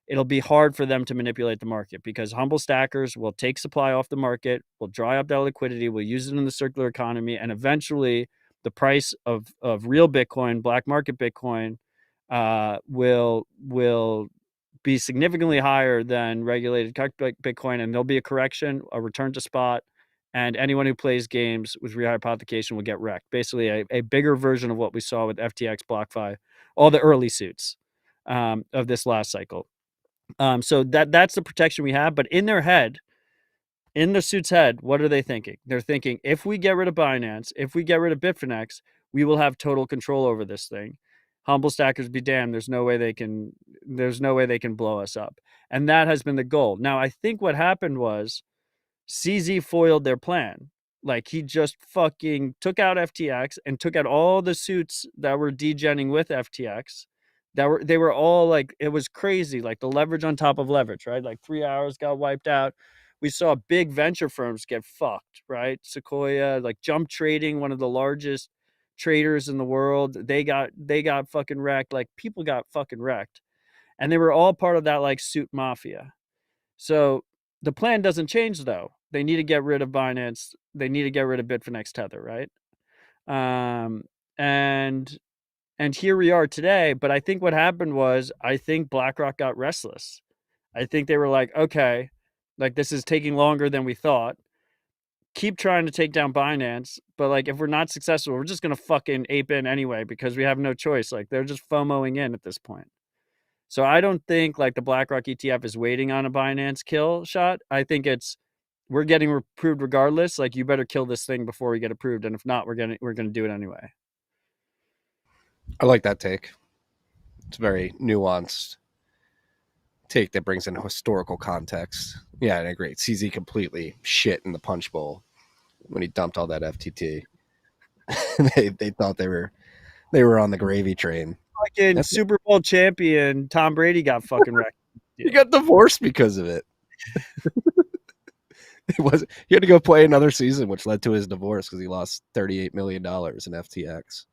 it'll be hard for them to manipulate the market, because humble stackers will take supply off the market, will dry up that liquidity, will use it in the circular economy, and eventually the price of real Bitcoin, black market Bitcoin, will be significantly higher than regulated Bitcoin, and there'll be a correction, a return to spot, and anyone who plays games with rehypothecation will get wrecked. Basically, a bigger version of what we saw with FTX, BlockFi, all the early suits of this last cycle. So that's the protection we have. But in their head, in the suit's head, what are they thinking? They're thinking, if we get rid of Binance, if we get rid of Bitfinex, we will have total control over this thing. Humble stackers be damned. There's no way they can blow us up. And that has been the goal. Now, I think what happened was CZ foiled their plan. Like, he just fucking took out FTX and took out all the suits that were degenning with FTX. They were all like, it was crazy, like the leverage on top of leverage, right? Like 3 hours got wiped out. We saw big venture firms get fucked, right? Sequoia, like Jump Trading, one of the largest traders in the world, they got fucking wrecked. Like, people got fucking wrecked, and they were all part of that like suit mafia. So the plan doesn't change, though. They need to get rid of Binance. They need to get rid of Bitfinex Tether, right? And here we are today. But I think what happened was, I think BlackRock got restless. I think they were like, okay, like, this is taking longer than we thought. Keep trying to take down Binance, but like, if we're not successful, we're just gonna fucking ape in anyway, because we have no choice. Like, they're just FOMOing in at this point. So I don't think like the BlackRock ETF is waiting on a Binance kill shot. I think it's, we're getting approved regardless. Like, you better kill this thing before we get approved, and if not, we're gonna do it anyway. I like that take. It's a very nuanced take that brings in historical context. Yeah, and I agree. CZ completely shit in the punch bowl when he dumped all that FTT. they thought they were on the gravy train. Fucking Super Bowl champion Tom Brady got fucking wrecked. He got divorced because of it. He had to go play another season, which led to his divorce because he lost $38 million in FTX.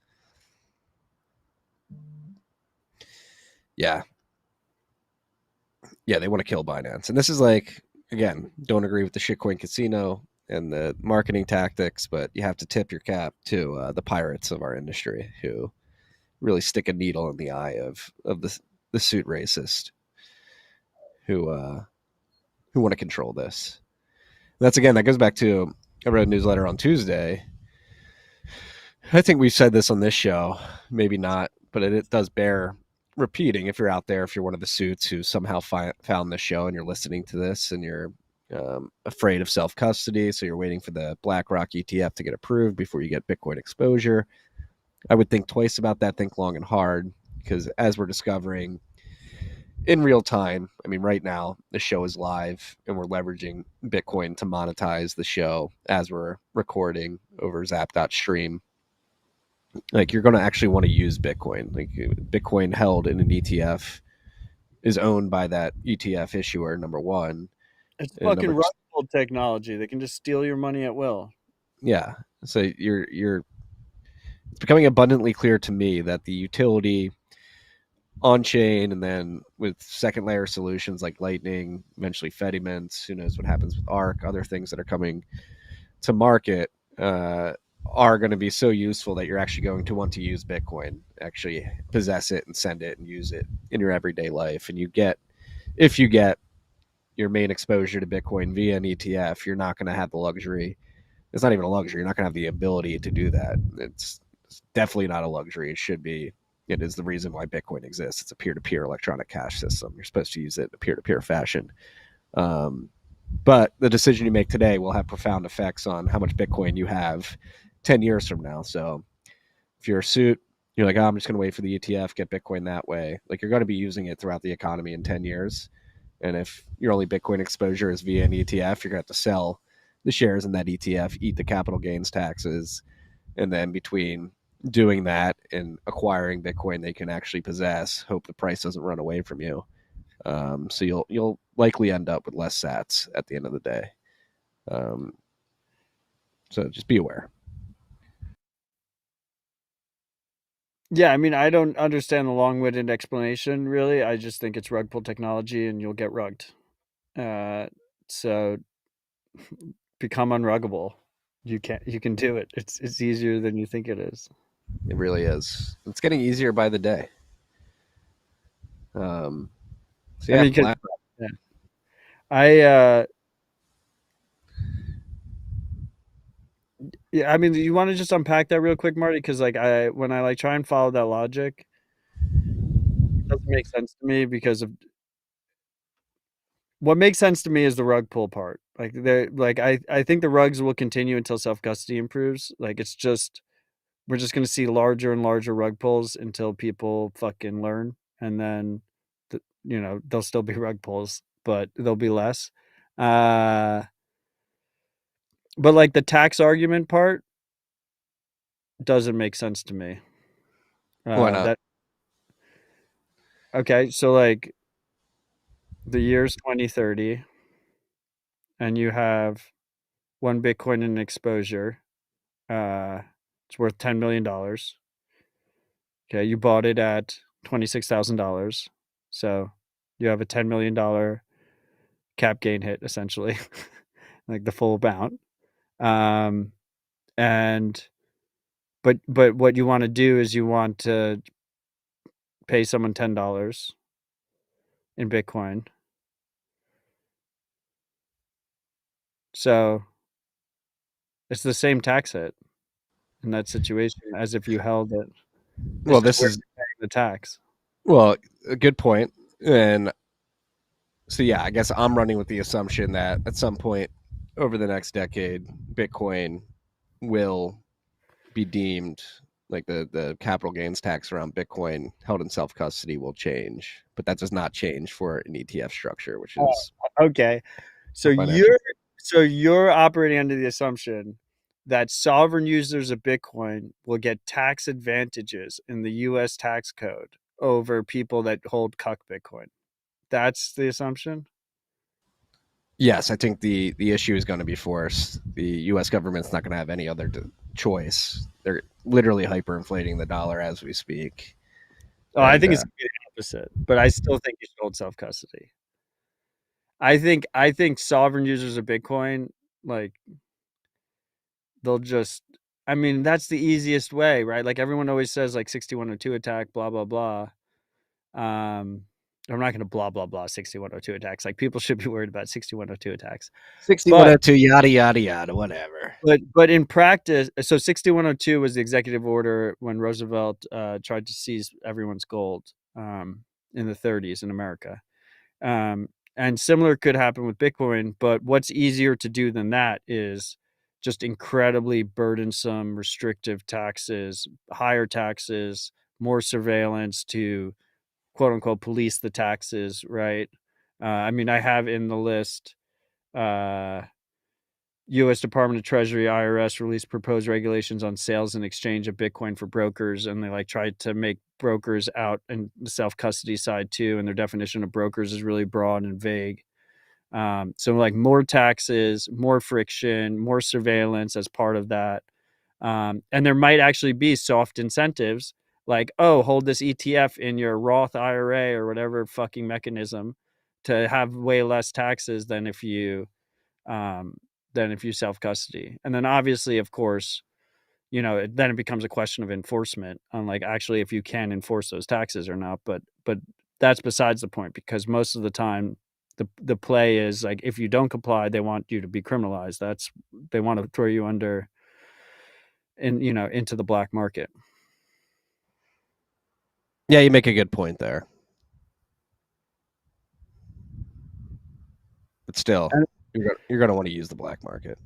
Yeah, they want to kill Binance. And this is like, again, don't agree with the shitcoin casino and the marketing tactics, but you have to tip your cap to the pirates of our industry who really stick a needle in the eye of the suit racist who want to control this. That's, again, that goes back to, I read a newsletter on Tuesday. I think we've said this on this show, maybe not, but it does bear repeating. If you're out there, if you're one of the suits who somehow found this show and you're listening to this and you're afraid of self-custody, so you're waiting for the BlackRock ETF to get approved before you get Bitcoin exposure, I would think twice about that, think long and hard, because as we're discovering in real time, I mean, right now, the show is live and we're leveraging Bitcoin to monetize the show as we're recording over Zap.stream. Like, you're going to actually want to use Bitcoin. Like, Bitcoin held in an ETF is owned by that ETF issuer, number one. It's fucking rug-pull technology. They can just steal your money at will. Yeah. So it's becoming abundantly clear to me that the utility on chain, and then with second layer solutions like Lightning, eventually Fedimints, who knows what happens with ARC, other things that are coming to market, are going to be so useful that you're actually going to want to use Bitcoin, actually possess it and send it and use it in your everyday life. And if you get your main exposure to Bitcoin via an ETF, you're not going to have the luxury. It's not even a luxury. You're not going to have the ability to do that. It's definitely not a luxury. It is the reason why Bitcoin exists. It's a peer-to-peer electronic cash system. You're supposed to use it in a peer-to-peer fashion. But the decision you make today will have profound effects on how much Bitcoin you have 10 years from now. So if you're a suit, you're like, I'm just going to wait for the ETF, get Bitcoin that way. Like, you're going to be using it throughout the economy in 10 years. And if your only Bitcoin exposure is via an ETF, you're going to have to sell the shares in that ETF, eat the capital gains taxes, and then between doing that and acquiring Bitcoin they can actually possess, hope the price doesn't run away from you. So you'll likely end up with less Sats at the end of the day. So just be aware. Yeah, I mean, I don't understand the long-winded explanation, really. I just think it's rug pull technology, and you'll get rugged. So become unruggable. You can do it. It's easier than you think it is. It really is. It's getting easier by the day. So I yeah, mean, yeah. I yeah, I mean, you want to just unpack that real quick, Marty? Because like when I like try and follow that logic, it doesn't make sense to me because of what makes sense to me is the rug pull part. Like I think the rugs will continue until self custody improves. Like it's just we're just gonna see larger and larger rug pulls until people fucking learn, and then there'll still be rug pulls, but there'll be less. But like the tax argument part doesn't make sense to me. why not? That okay, so like the year's 2030 and you have one Bitcoin in exposure. It's worth $10 million. Okay, you bought it at $26,000. So you have a $10 million cap gain hit essentially, like the full amount. And but what you want to do is you want to pay someone $10 in Bitcoin. So it's the same tax hit in that situation as if you held it. Well, It's just this where is you're paying the tax. well a good point. And so yeah, I guess I'm running with the assumption that at some point over the next decade, Bitcoin will be deemed like the capital gains tax around Bitcoin held in self custody will change, but that does not change for an ETF structure, which is Okay. So a financial. you're operating under the assumption that sovereign users of Bitcoin will get tax advantages in the US tax code over people that hold cuck Bitcoin. That's the assumption? Yes, I think the issue is going to be forced. The U.S. government's not going to have any other choice. They're literally hyperinflating the dollar as we speak, Oh, I and think it's gonna be the opposite, but I still think you should hold self custody. I think sovereign users of Bitcoin, like they'll just I mean, that's the easiest way, right? Like everyone always says like 6102 attack, blah blah blah. Um I'm not gonna blah blah blah 6102 attacks. Like people should be worried about 6102 attacks. But 6102 yada yada yada whatever. but in practice, so 6102 was the executive order when Roosevelt tried to seize everyone's gold in the 30s in America. And similar could happen with Bitcoin, but what's easier to do than that is just incredibly burdensome, restrictive taxes, higher taxes, more surveillance to quote unquote police the taxes, right? I mean, I have in the list U.S. Department of Treasury, IRS released proposed regulations on sales and exchange of Bitcoin for brokers, and they like tried to make brokers out and the self custody side too. And their definition of brokers is really broad and vague. So like more taxes, more friction, more surveillance as part of that, and there might actually be soft incentives like, oh, hold this ETF in your Roth IRA or whatever fucking mechanism to have way less taxes um, than if you self custody. And then obviously, of course, then it becomes a question of enforcement on like actually if you can enforce those taxes or not. But that's besides the point because most of the time the play is like if you don't comply, they want you to be criminalized. They want to throw you into the black market. Yeah, you make a good point there, but still, And, you're going to want to use the black market.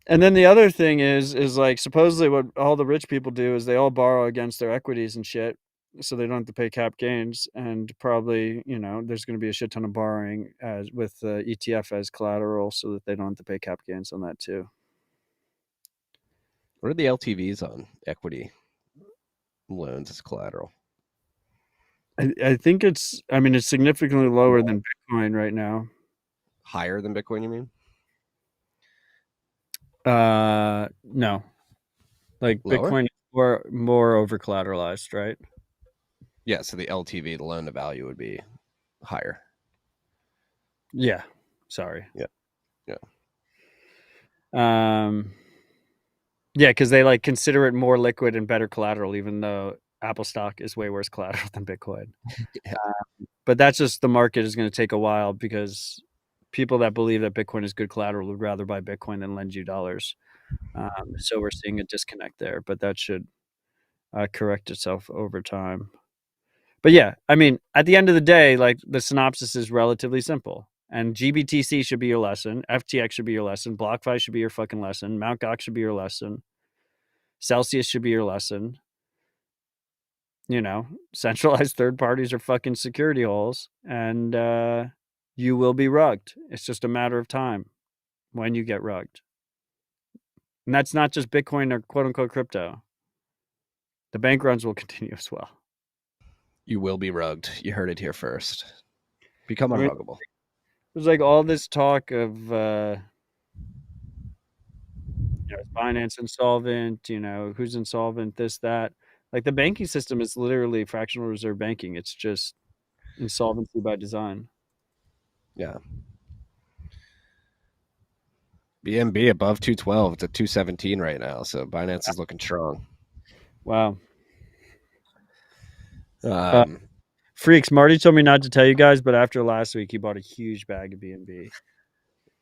and then the other thing is like supposedly what all the rich people do is they all borrow against their equities and shit so they don't have to pay cap gains, and probably there's going to be a shit ton of borrowing as with the ETF as collateral so that they don't have to pay cap gains on that too. What are the LTVs on equity loans as collateral? I think it's significantly lower than Bitcoin right now. Higher than Bitcoin, you mean? No, like Lower? Bitcoin is more over collateralized, right? Yeah, so the LTV, the loan to value, would be higher. Yeah. Sorry. Yeah. Yeah, because they like consider it more liquid and better collateral, even though Apple stock is way worse collateral than Bitcoin. Yeah. But that's just the market is going to take a while because people that believe that Bitcoin is good collateral would rather buy Bitcoin than lend you dollars. So we're seeing a disconnect there, but that should correct itself over time. But yeah, I mean, at the end of the day, like the synopsis is relatively simple. And GBTC should be your lesson. FTX should be your lesson. BlockFi should be your fucking lesson. Mt. Gox should be your lesson. Celsius should be your lesson. You know, centralized third parties are fucking security holes, and you will be rugged. It's just a matter of time when you get rugged. And that's not just Bitcoin or quote unquote crypto. The bank runs will continue as well. You will be rugged. You heard it here first. Become I mean, unruggable. there's like all this talk of is Binance insolvent, who's insolvent, this, that. Like the banking system is literally fractional reserve banking. It's just insolvency by design. Yeah. BNB above 212. It's at 217 right now. So Binance is looking strong. Wow. Um, Freaks, Marty told me not to tell you guys, but after last week, he bought a huge bag of BNB.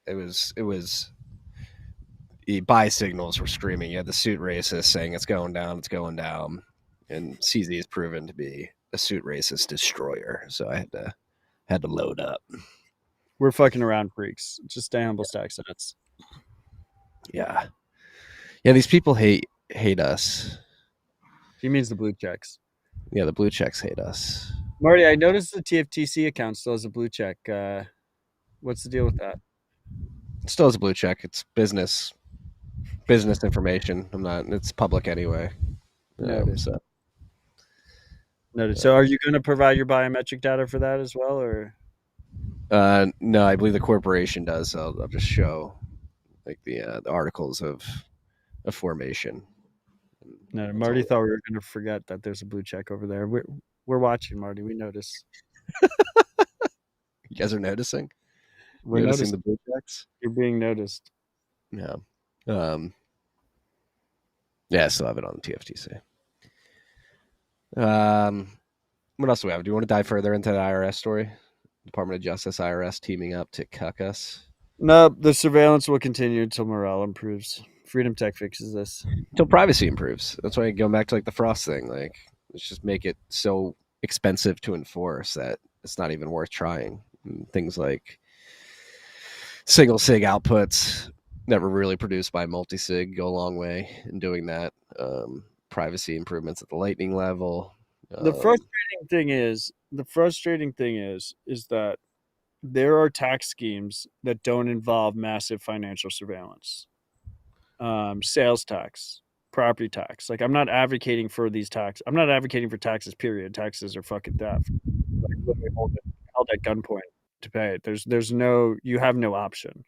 it was the buy signals were screaming. You had the suit racist saying it's going down, and CZ is proven to be a suit racist destroyer. So I had to load up. We're fucking around, freaks. Just stay humble, stack sets. Yeah. These people hate us. He means the blue checks. Yeah, the blue checks hate us. Marty, I noticed the TFTC account still has a blue check. What's the deal with that? It still has a blue check. It's business information. It's public anyway. Noted. So Noted. So are you going to provide your biometric data for that as well, or? no, I believe the corporation does. I'll just show like the articles of formation. No, Marty thought we were going to forget that there's a blue check over there. We're watching, Marty. We notice. You guys are noticing? We're noticing the blue checks? You're being noticed. Yeah. Yeah, I still have it on the TFTC. What else do we have? Do you want to dive further into the IRS story? Department of Justice, IRS teaming up to cuck us? No, the surveillance will continue until morale improves. Freedom Tech fixes this. Until privacy improves. That's why going back to like the Frost thing. Like, let's just make it so expensive to enforce that it's not even worth trying. And things like single sig outputs that were really produced by multi-sig go a long way in doing that. Privacy improvements at the lightning level. The frustrating thing is that there are tax schemes that don't involve massive financial surveillance. Sales tax, property tax. Like, I'm not advocating for these taxes. I'm not advocating for taxes, period. Taxes are fucking theft. Like, literally held at gunpoint to pay it. You have no option.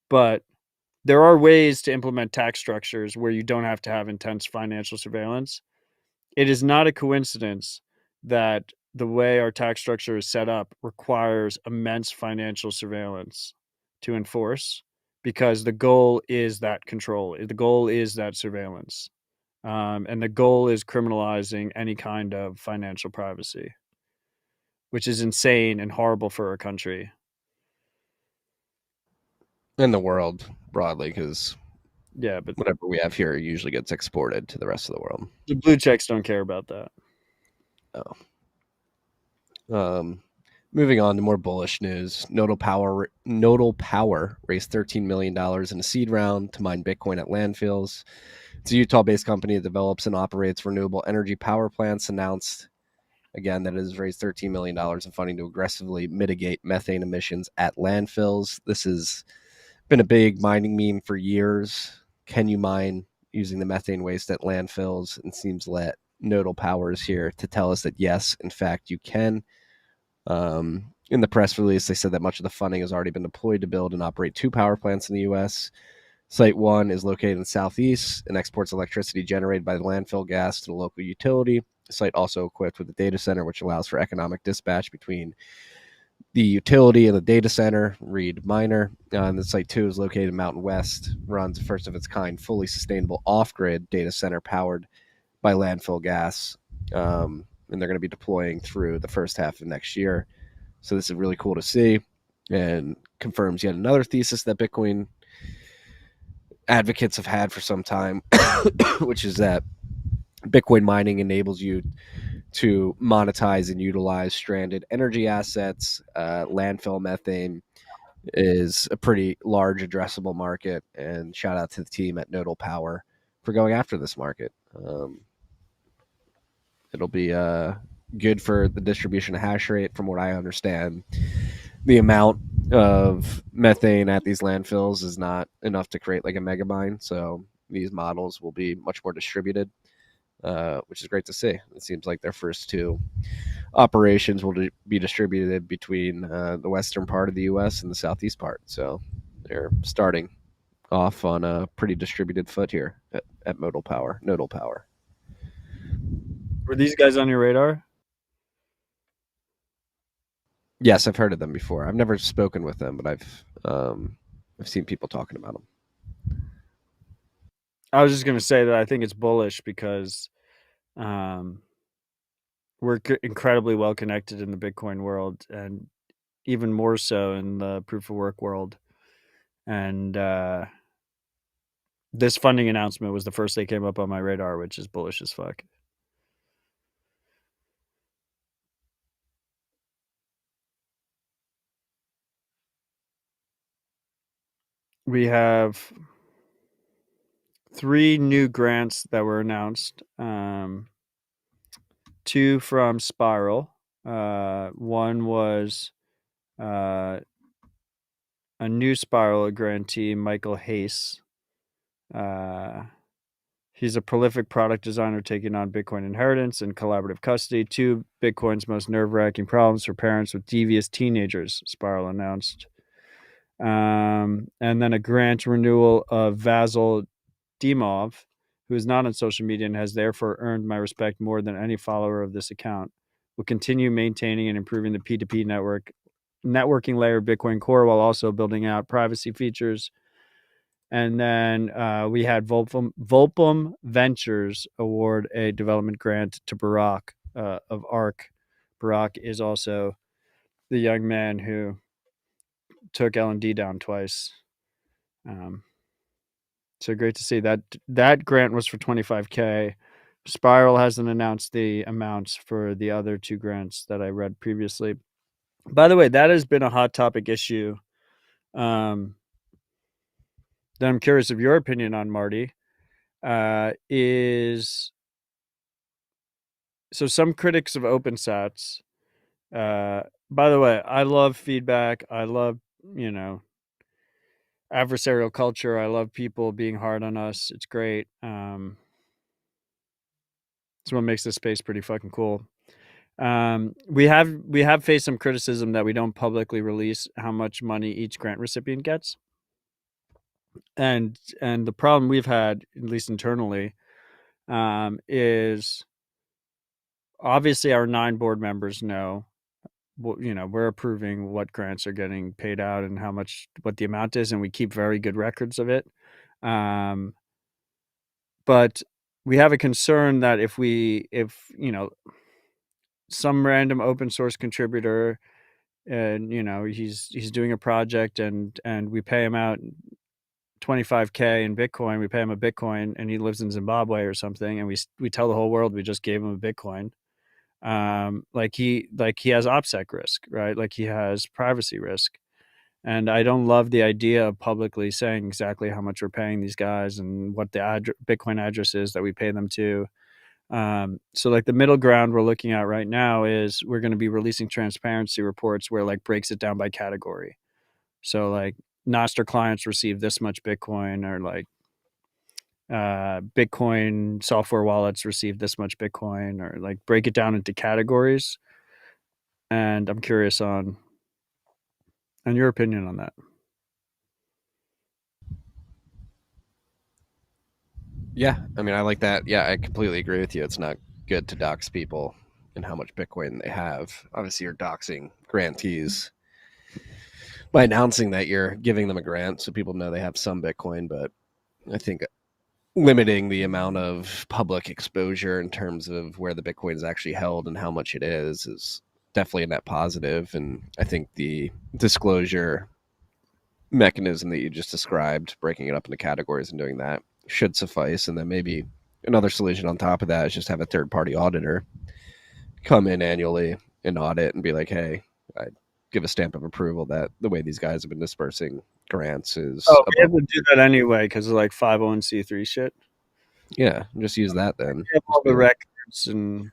But there are ways to implement tax structures where you don't have to have intense financial surveillance. It is not a coincidence that the way our tax structure is set up requires immense financial surveillance to enforce, because the goal is that control. The goal is that surveillance. And the goal is criminalizing any kind of financial privacy, which is insane and horrible for our country. In the world broadly, because but whatever we have here usually gets exported to the rest of the world. The blue checks don't care about that. Moving on to more bullish news. Nodal Power raised $13 million in a seed round to mine Bitcoin at landfills. It's a Utah-based company that develops and operates renewable energy power plants. Announced again that it has raised $13 million in funding to aggressively mitigate methane emissions at landfills. This has been a big mining meme for years. can you mine using the methane waste at landfills? And seems that Nodal Power is here to tell us that yes, in fact, you can. In the press release, they said that much of the funding has already been deployed to build and operate 2 power plants in the U.S. Site 1 is located in the southeast and exports electricity generated by the landfill gas to the local utility. The site also equipped with a data center, which allows for economic dispatch between the utility and the data center, Reed Minor. And the Site 2 is located in Mountain West, runs a first of its kind, fully sustainable off-grid data center powered by landfill gas. And they're going to be deploying through the first half of next year. So this is really cool to see, and confirms yet another thesis that Bitcoin advocates have had for some time, which is that Bitcoin mining enables you to monetize and utilize stranded energy assets. Landfill methane is a pretty large addressable market, and shout out to the team at Nodal Power for going after this market. It'll be good for the distribution of hash rate. From what I understand, the amount of methane at these landfills is not enough to create like a megabyte, so these models will be much more distributed, which is great to see. It seems like their first 2 operations will be distributed between the western part of the U.S. and the southeast part, so they're starting off on a pretty distributed foot here at Nodal Power. Were these guys on your radar? Yes, I've heard of them before. I've never spoken with them, but I've seen people talking about them. I was just going to say that I think it's bullish because we're incredibly well connected in the Bitcoin world, and even more so in the proof of work world. And this funding announcement was the first they came up on my radar, which is bullish as fuck. We have 3 new grants that were announced. 2 from Spiral. One was a new Spiral grantee, Michael Hayes. He's a prolific product designer taking on Bitcoin inheritance and collaborative custody, 2 Bitcoin's most nerve-wracking problems for parents with devious teenagers, Spiral announced. And then a grant renewal of Vasil Dimov, who is not on social media and has therefore earned my respect more than any follower of this account. Will continue maintaining and improving the P2P networking layer of Bitcoin Core while also building out privacy features. And then we had Volpum Ventures award a development grant to Barack of ARC. Barack is also the young man who took L&D down twice. So great to see that grant was for $25K. Spiral hasn't announced the amounts for the other 2 grants that I read previously. By the way, that has been a hot topic issue. That I'm curious of your opinion on, Marty. Is so some critics of OpenSats. By the way, I love feedback. I love, adversarial culture. I love people being hard on us. It's great. It's what makes this space pretty fucking cool. We have faced some criticism that we don't publicly release how much money each grant recipient gets. And the problem we've had, at least internally, is obviously our 9 board members know, we're approving what grants are getting paid out and what the amount is, and we keep very good records of it. But we have a concern that if some random open source contributor, and he's doing a project and we pay him out $25K in Bitcoin, we pay him a Bitcoin, and he lives in Zimbabwe or something, and we tell the whole world we just gave him a Bitcoin. Like he has OPSEC risk, right? Like he has privacy risk. And I don't love the idea of publicly saying exactly how much we're paying these guys and what the Bitcoin address is that we pay them to. So like the middle ground we're looking at right now is we're going to be releasing transparency reports where like breaks it down by category. So like Nostr clients receive this much Bitcoin, or like Bitcoin software wallets received this much Bitcoin, or like break it down into categories. And I'm curious on your opinion on that. Yeah, I mean, I like that. Yeah, I completely agree with you. It's not good to dox people and how much Bitcoin they have. Obviously, you're doxing grantees by announcing that you're giving them a grant so people know they have some Bitcoin. But I think limiting the amount of public exposure in terms of where the Bitcoin is actually held and how much it is definitely a net positive. And I think the disclosure mechanism that you just described, breaking it up into categories and doing that, should suffice. And then maybe another solution on top of that is just have a third party auditor come in annually and audit and be like, hey, I give a stamp of approval that the way these guys have been dispersing grants is Oh, we have above. to do that anyway because of like 501c3 shit. Yeah, just use that then. We have all Just be the like, records and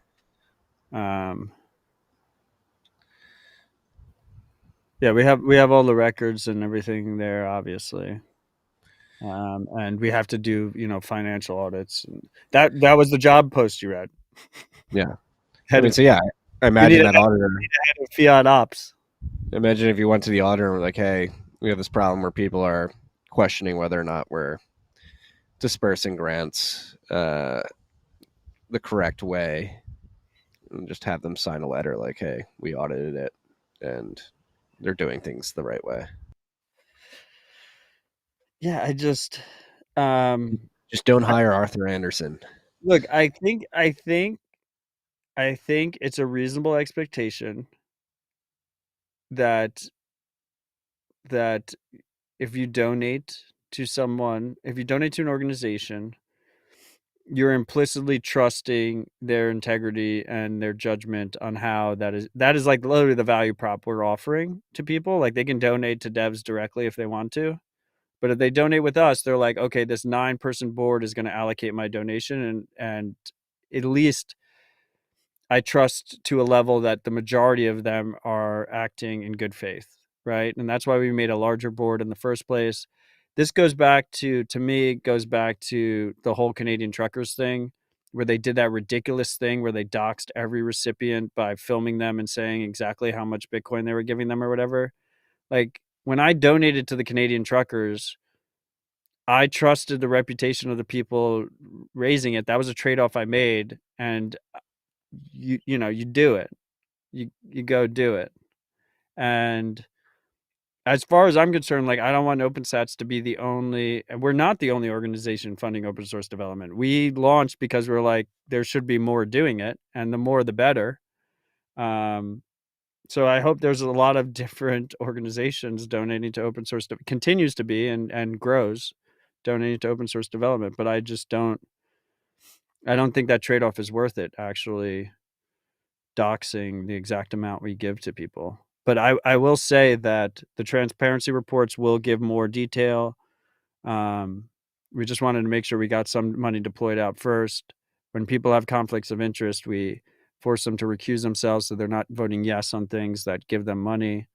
yeah, we have all the records and everything there, obviously. And we have to do, financial audits. That was the job post you read. yeah. I Head mean, of, so yeah, I we need imagine a that auditor. head of fiat ops. Imagine if you went to the auditor and were like, hey, we have this problem where people are questioning whether or not we're dispersing grants the correct way, and just have them sign a letter like, hey, we audited it and they're doing things the right way. Yeah, I just um Just don't hire Arthur Anderson. look, I think it's a reasonable expectation that that if you donate to someone, if you donate to an organization, you're implicitly trusting their integrity and their judgment on how that is like literally the value prop we're offering to people. Like they can donate to devs directly if they want to, but if they donate with us, they're like, okay, this 9-person board is going to allocate my donation, and at least I trust to a level that the majority of them are acting in good faith, right? And that's why we made a larger board in the first place. This goes back to me, it goes back to the whole Canadian truckers thing, where they did that ridiculous thing where they doxed every recipient by filming them and saying exactly how much Bitcoin they were giving them or whatever. Like when I donated to the Canadian truckers, I trusted the reputation of the people raising it. That was a trade-off I made, and you do it. You go do it. And as far as I'm concerned, like I don't want OpenSats to be the only, and we're not the only organization funding open source development. We launched because we're like, there should be more doing it, and the more the better. So I hope there's a lot of different organizations donating to open source, continues to be and grows, donating to open source development. But I don't think that trade-off is worth it, actually doxing the exact amount we give to people. But I will say that the transparency reports will give more detail. We just wanted to make sure we got some money deployed out first. When people have conflicts of interest, we force them to recuse themselves so they're not voting yes on things that give them money,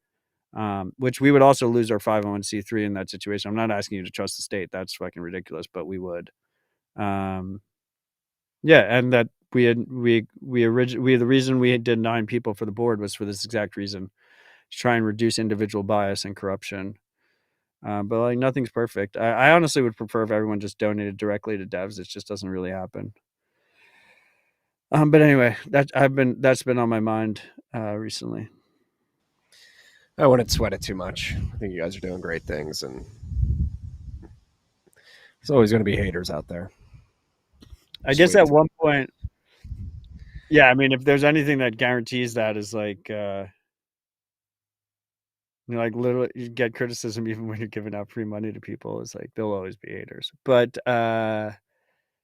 which we would also lose our 501c3 in that situation. I'm not asking you to trust the state. That's fucking ridiculous, but we would. Yeah, and that the reason we did 9 people for the board was for this exact reason, to try and reduce individual bias and corruption. But like nothing's perfect. I honestly would prefer if everyone just donated directly to devs. It just doesn't really happen. But anyway, that's been on my mind recently. I wouldn't sweat it too much. I think you guys are doing great things, and there's always going to be haters out there. I guess at one point, yeah, I mean, if there's anything that guarantees that is like, literally you get criticism even when you're giving out free money to people. It's like there'll always be haters, but I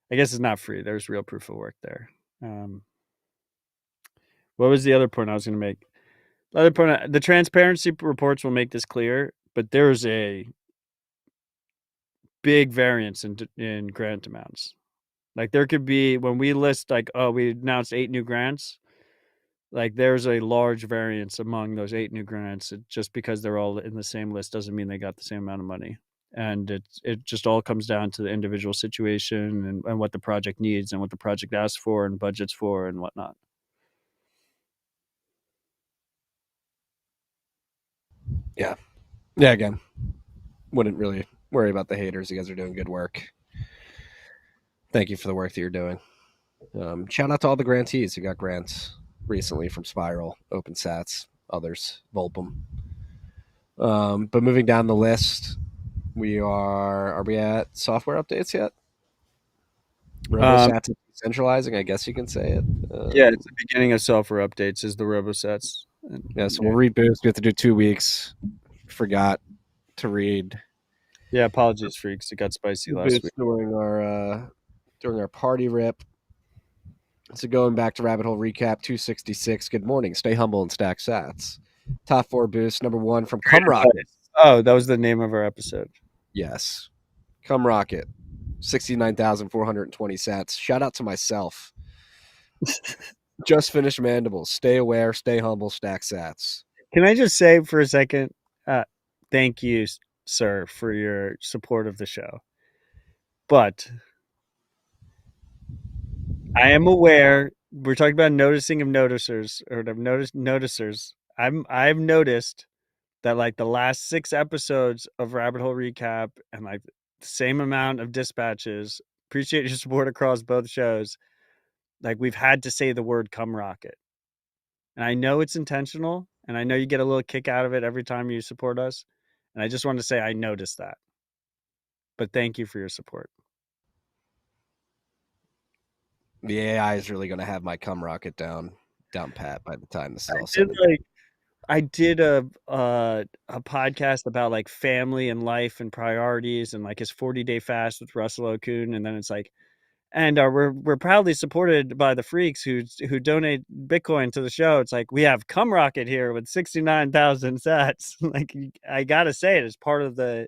guess it's not free. There's real proof of work there. What was the other point I was going to make? The other point, the transparency reports will make this clear, but there's a big variance in grant amounts. Like there could be, when we list like, oh, we announced 8 new grants, like there's a large variance among those 8 new grants. Just because they're all in the same list doesn't mean they got the same amount of money. and it just all comes down to the individual situation and what the project needs and what the project asks for and budgets for and whatnot. Yeah. Again, wouldn't really worry about the haters. You guys are doing good work. Thank you for the work that you're doing. Shout out to all the grantees who got grants recently from Spiral, OpenSats, others, Volpum. But moving down the list, are we at software updates yet? RoboSats is decentralizing, I guess you can say it. Yeah, it's the beginning of software updates is the RoboSats. Yeah, so we'll read Boost. We have to do 2 weeks. Forgot to read. Yeah, apologies, freaks. It got spicy last week during our party rip. So going back to Rabbit Hole Recap 266. Good morning. Stay humble and stack sats. Top 4 boost. Number 1 from Cum Rocket. Oh, that was the name of our episode. Yes. Cum Rocket. 69,420 sats. Shout out to myself. Just finished Mandibles. Stay aware, stay humble, stack sats. Can I just say for a second, thank you, sir, for your support of the show. But I am aware we're talking about noticing of noticers or noticers. I've noticed that like the last 6 episodes of Rabbit Hole Recap and like the same amount of dispatches. Appreciate your support across both shows. Like we've had to say the word "cum rocket," and I know it's intentional, and I know you get a little kick out of it every time you support us. And I just want to say I noticed that. But thank you for your support. The AI is really going to have my cum rocket down pat by the time this is all said. I did a podcast about like family and life and priorities and like his 40-day fast with Russell Okun, and then it's like, and we're proudly supported by the freaks who donate Bitcoin to the show. It's like we have Cum Rocket here with 69,000 sats. Like I gotta say it's part of the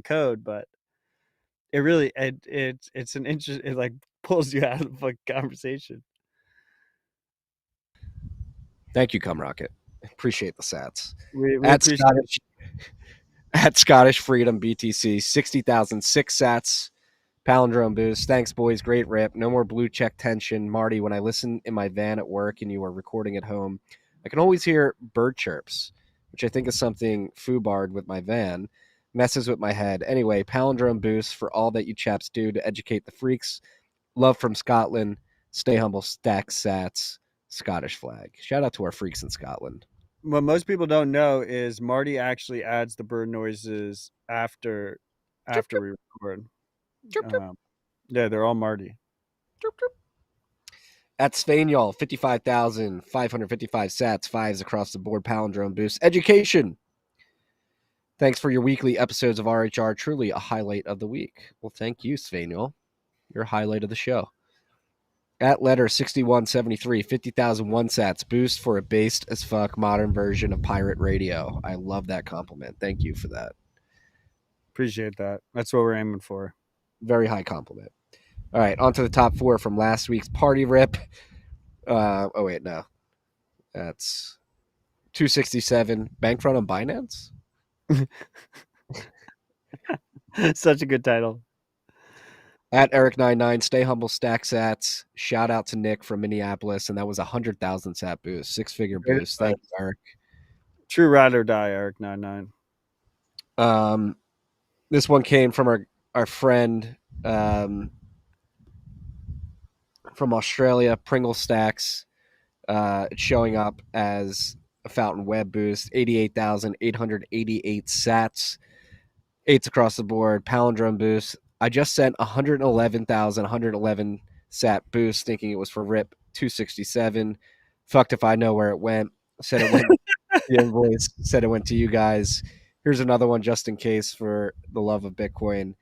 code, but it really it's an interest. It like pulls you out of the fucking conversation. Thank you, Cum Rocket. Appreciate the sats. We at Scottish Freedom BTC, 60,006 sats. Palindrome boost. Thanks, boys. Great rip. No more blue check tension. Marty, when I listen in my van at work and you are recording at home, I can always hear bird chirps, which I think is something foobarred with my van. Messes with my head. Anyway, palindrome boost for all that you chaps do to educate the freaks. Love from Scotland. Stay humble. Stack sats. Scottish flag. Shout out to our freaks in Scotland. What most people don't know is Marty actually adds the bird noises after we record. Yeah, they're all Marty. At Sveinjal, 55,555 sats, 5s across the board, palindrome boost. Education. Thanks for your weekly episodes of RHR. Truly a highlight of the week. Well, thank you, Sveinjal. Your highlight of the show. At letter 6173, 50,001 sats, boost for a based as fuck modern version of pirate radio. I love that compliment. Thank you for that. Appreciate that. That's what we're aiming for. Very high compliment. All right, on to the top 4 from last week's party rip. Oh, wait, no. That's 267. Bankrun on Binance? Such a good title. At Eric99, stay humble, stack sats. Shout out to Nick from Minneapolis, and that was 100,000 sat boost, 6-figure boost. Thank you, Eric. True ride or die, Eric99. This one came from our friend from Australia, Pringle Stacks. It's showing up as a Fountain Web boost, 88,888 sats, 8s across the board, palindrome boost. I just sent 111,111 sat boost, thinking it was for RIP 267. Fucked if I know where it went. Said it went. The invoice said it went to you guys. Here's another one just in case for the love of Bitcoin.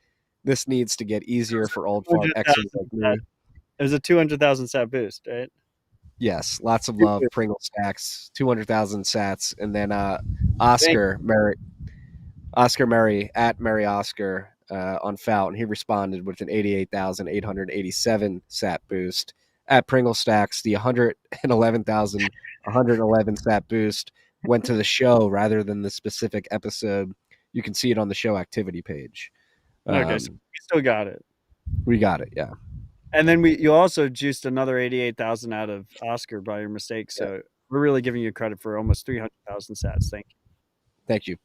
This needs to get easier for old farm Xers like me. It was a 200,000 sat boost, right? Yes, lots of love. Pringle Stacks, 200,000 sats, and then Oscar Mary at Mary Oscar on Fountain. He responded with an 88,887 sat boost. At Pringle Stacks, the 111,111 sat boost went to the show rather than the specific episode. You can see it on the show activity page. Okay, so we still got it. We got it. Yeah. And then you also juiced another 88,000 out of Oscar by your mistake. So we're really giving you credit for almost 300,000 sats. Thank you. Thank you.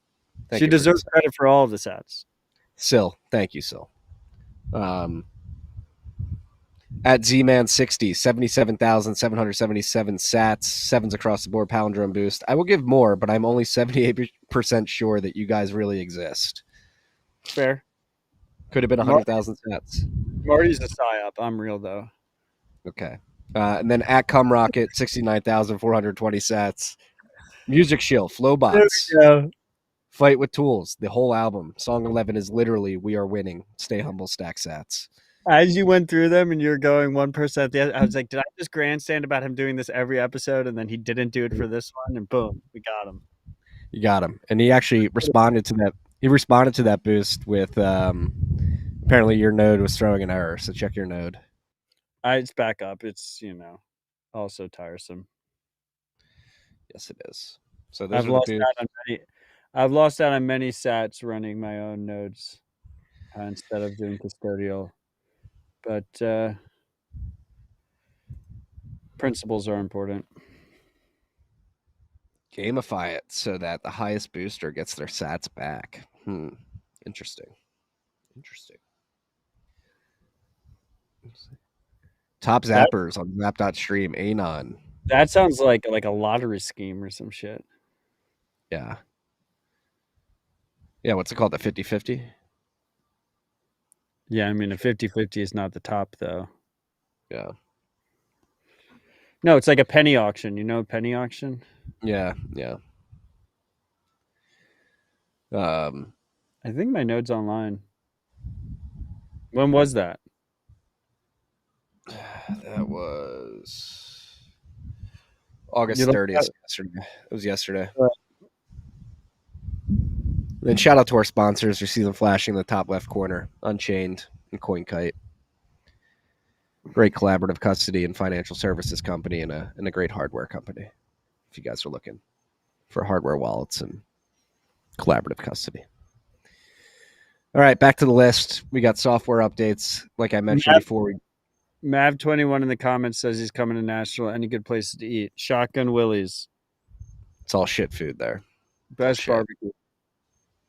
She deserves credit for all of the sats. Sil, thank you, Sil. At Zman60, 77,777 sats, sevens across the board, palindrome boost. I will give more, but I'm only 78% sure that you guys really exist. Fair. Could have been 100,000 sats. Marty's a psyop. I'm real, though. Okay. And then at Cumrocket, 69,420 sats. Music Shill, Flowbots. Fight with Tools, the whole album. Song 11 is literally We Are Winning. Stay humble, stack sats. As you went through them and you're going 1% at the end, I was like, did I just grandstand about him doing this every episode? And then he didn't do it for this one, and boom, we got him. You got him. And he actually responded to that. He responded to that boost with apparently your node was throwing an error. So check your node. It's back up. It's, also tiresome. Yes, it is. So I've lost out on many sats running my own nodes instead of doing custodial. But principles are important. Gamify it so that the highest booster gets their sats back. Interesting. Top zappers on zap.stream, Anon. That sounds like a lottery scheme or some shit. Yeah. Yeah, what's it called? The 50-50? Yeah, I mean, a 50-50 is not the top, though. Yeah. No, it's like a penny auction. You know, penny auction? Yeah. I think my node's online. When was that? That was August 30th. Yesterday. It was yesterday. Then shout out to our sponsors. You see them flashing in the top left corner. Unchained and Coinkite. Great collaborative custody and financial services company and a great hardware company. If you guys are looking for hardware wallets and collaborative custody. All right, back to the list. We got software updates. Like I mentioned before. Mav21 in the comments says he's coming to Nashville. Any good places to eat? Shotgun Willie's. It's all shit food there. Best barbecue.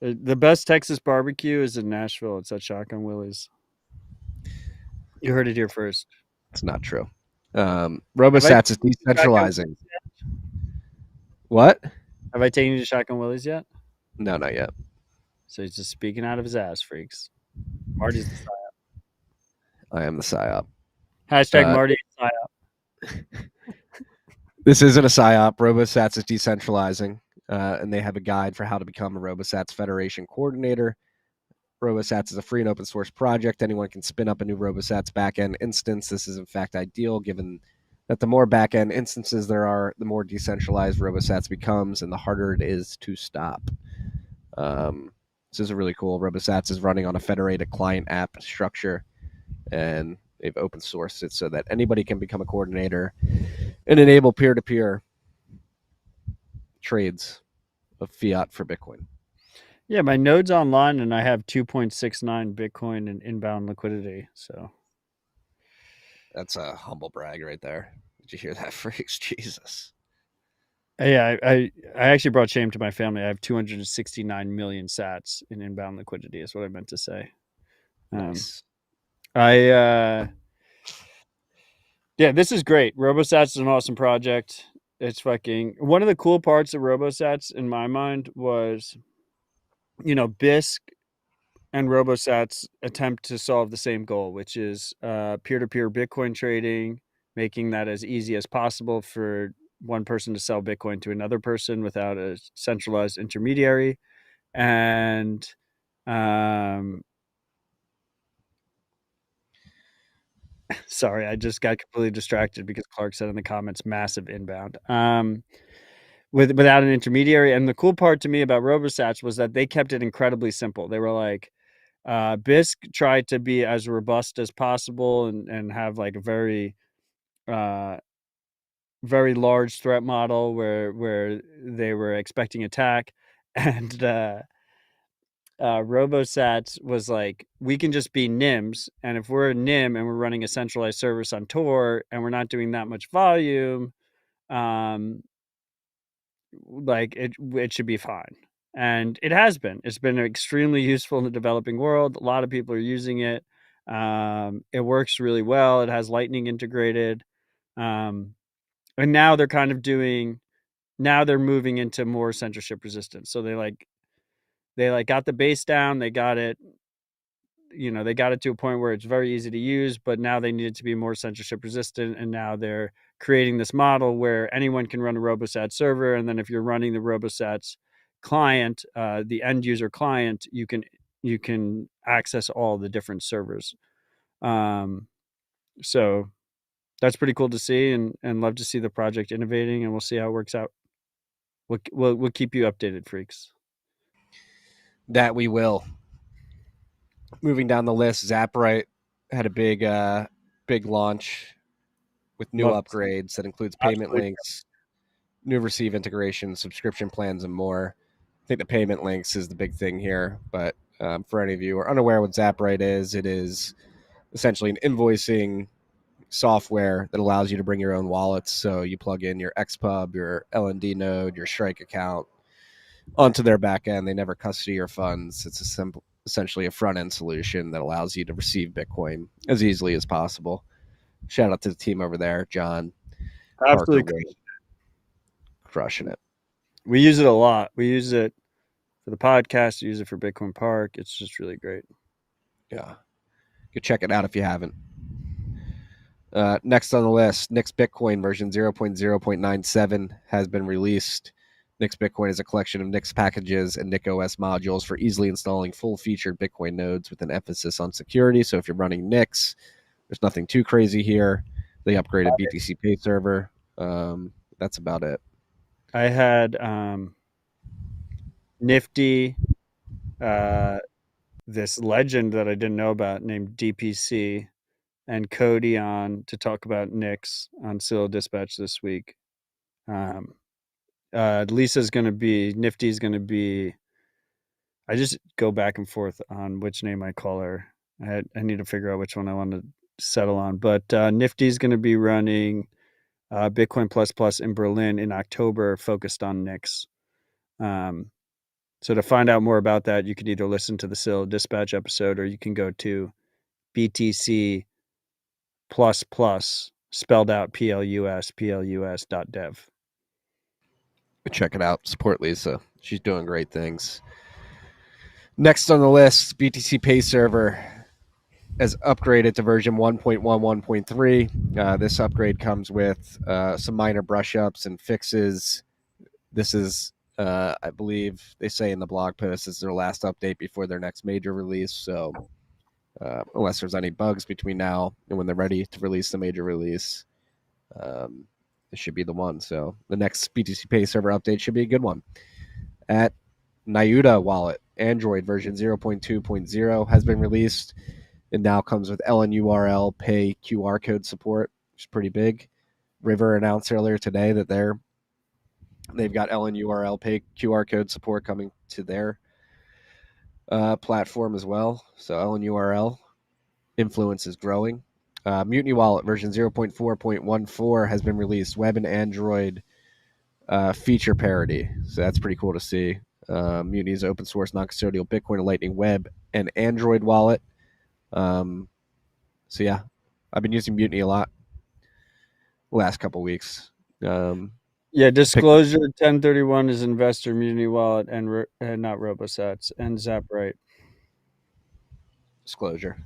The best Texas barbecue is in Nashville. It's at Shotgun Willie's. You heard it here first. It's not true. RoboSats is decentralizing. What? Have I taken you to Shotgun Willie's yet? No, not yet. So he's just speaking out of his ass, freaks. Marty's the psyop. I am the psyop. Hashtag Marty psyop. This isn't a psyop. RoboSats is decentralizing, and they have a guide for how to become a RoboSats Federation coordinator. RoboSats is a free and open source project. Anyone can spin up a new RoboSats backend instance. This is, in fact, ideal given that the more backend instances there are, the more decentralized RoboSats becomes, and the harder it is to stop. This is a really cool. RoboSats is running on a federated client app structure, and they've open sourced it so that anybody can become a coordinator and enable peer-to-peer trades of fiat for Bitcoin. Yeah, my node's online, and I have 2.69 Bitcoin in inbound liquidity. So that's a humble brag right there. Did you hear that, freaks? Jesus. Yeah, I actually brought shame to my family. I have 269 million sats in inbound liquidity is what I meant to say. Nice. Yeah, this is great. RoboSats is an awesome project. It's fucking one of the cool parts of RoboSats in my mind was, BISC and RoboSats attempt to solve the same goal, which is peer-to-peer Bitcoin trading, making that as easy as possible for one person to sell Bitcoin to another person without a centralized intermediary. And sorry, I just got completely distracted because Clark said in the comments, massive inbound. Without an intermediary. And the cool part to me about RoboSats was that they kept it incredibly simple. They were like, BISC tried to be as robust as possible and have like a very very large threat model where they were expecting attack, and RoboSats was like, we can just be NIMs, and if we're a NIM and we're running a centralized service on Tor and we're not doing that much volume, like it should be fine. And it has been. It's been extremely useful in the developing world. A lot of people are using it. It works really well. It has Lightning integrated. And now they're kind of now they're moving into more censorship resistance. So they got the base down, they got it, they got it to a point where it's very easy to use, but now they need it to be more censorship resistant. And now they're creating this model where anyone can run a RoboSat server. And then if you're running the RoboSats client, the end user client, you can access all the different servers. So that's pretty cool to see, and love to see the project innovating, and we'll see how it works out. We'll keep you updated, freaks. That we will. Moving down the list, Zapright had a big launch with new upgrades that includes payment links, new receive integration, subscription plans, and more. I think the payment links is the big thing here, but for any of you who are unaware what Zapright is, it is essentially an invoicing software that allows you to bring your own wallets. So you plug in your XPub, your LND node, your Strike account onto their back end. They never custody your funds. It's essentially a front end solution that allows you to receive Bitcoin as easily as possible. Shout out to the team over there, John, Absolutely Parker, crushing it. We use it a lot. We use it for the podcast. We use it for Bitcoin Park. It's just really great. Yeah, go check it out if you haven't. Next on the list, Nix Bitcoin version 0.0.97 has been released. Nix Bitcoin is a collection of Nix packages and NixOS modules for easily installing full-featured Bitcoin nodes with an emphasis on security. So if you're running Nix, there's nothing too crazy here. They upgraded BTC Pay server. That's about it. I had Nifty, this legend that I didn't know about named DPC, and Cody on to talk about Nix on Scylla Dispatch this week. Lisa's going to be, Nifty's going to be, I just go back and forth on which name I call her. I need to figure out which one I want to settle on. But Nifty's going to be running Bitcoin Plus Plus in Berlin in October, focused on Nix. So to find out more about that, you can either listen to the Scylla Dispatch episode, or you can go to BTC plus plus, spelled out plus.dev. Check it out. Support Lisa. She's doing great things. Next on the list, BTC Pay server has upgraded to version 1.11.3. This upgrade comes with some minor brush ups and fixes. This is, I believe they say in the blog post, this is their last update before their next major release. So unless there's any bugs between now and when they're ready to release the major release, this should be the one. So the next BTC Pay server update should be a good one. At Nodal Wallet, Android version 0.2.0 has been released. It now comes with LNURL Pay QR code support, which is pretty big. River announced earlier today that they've got LNURL Pay QR code support coming to their platform as well. So LNURL influence is growing. Mutiny Wallet version 0.4.14 has been released. Web and Android feature parity. So that's pretty cool to see. Mutiny is open source, non-custodial Bitcoin and Lightning Web and Android wallet. So yeah, I've been using Mutiny a lot the last couple weeks. Disclosure 1031 is investor Mutiny Wallet and not RoboSats, and Zapright. Disclosure.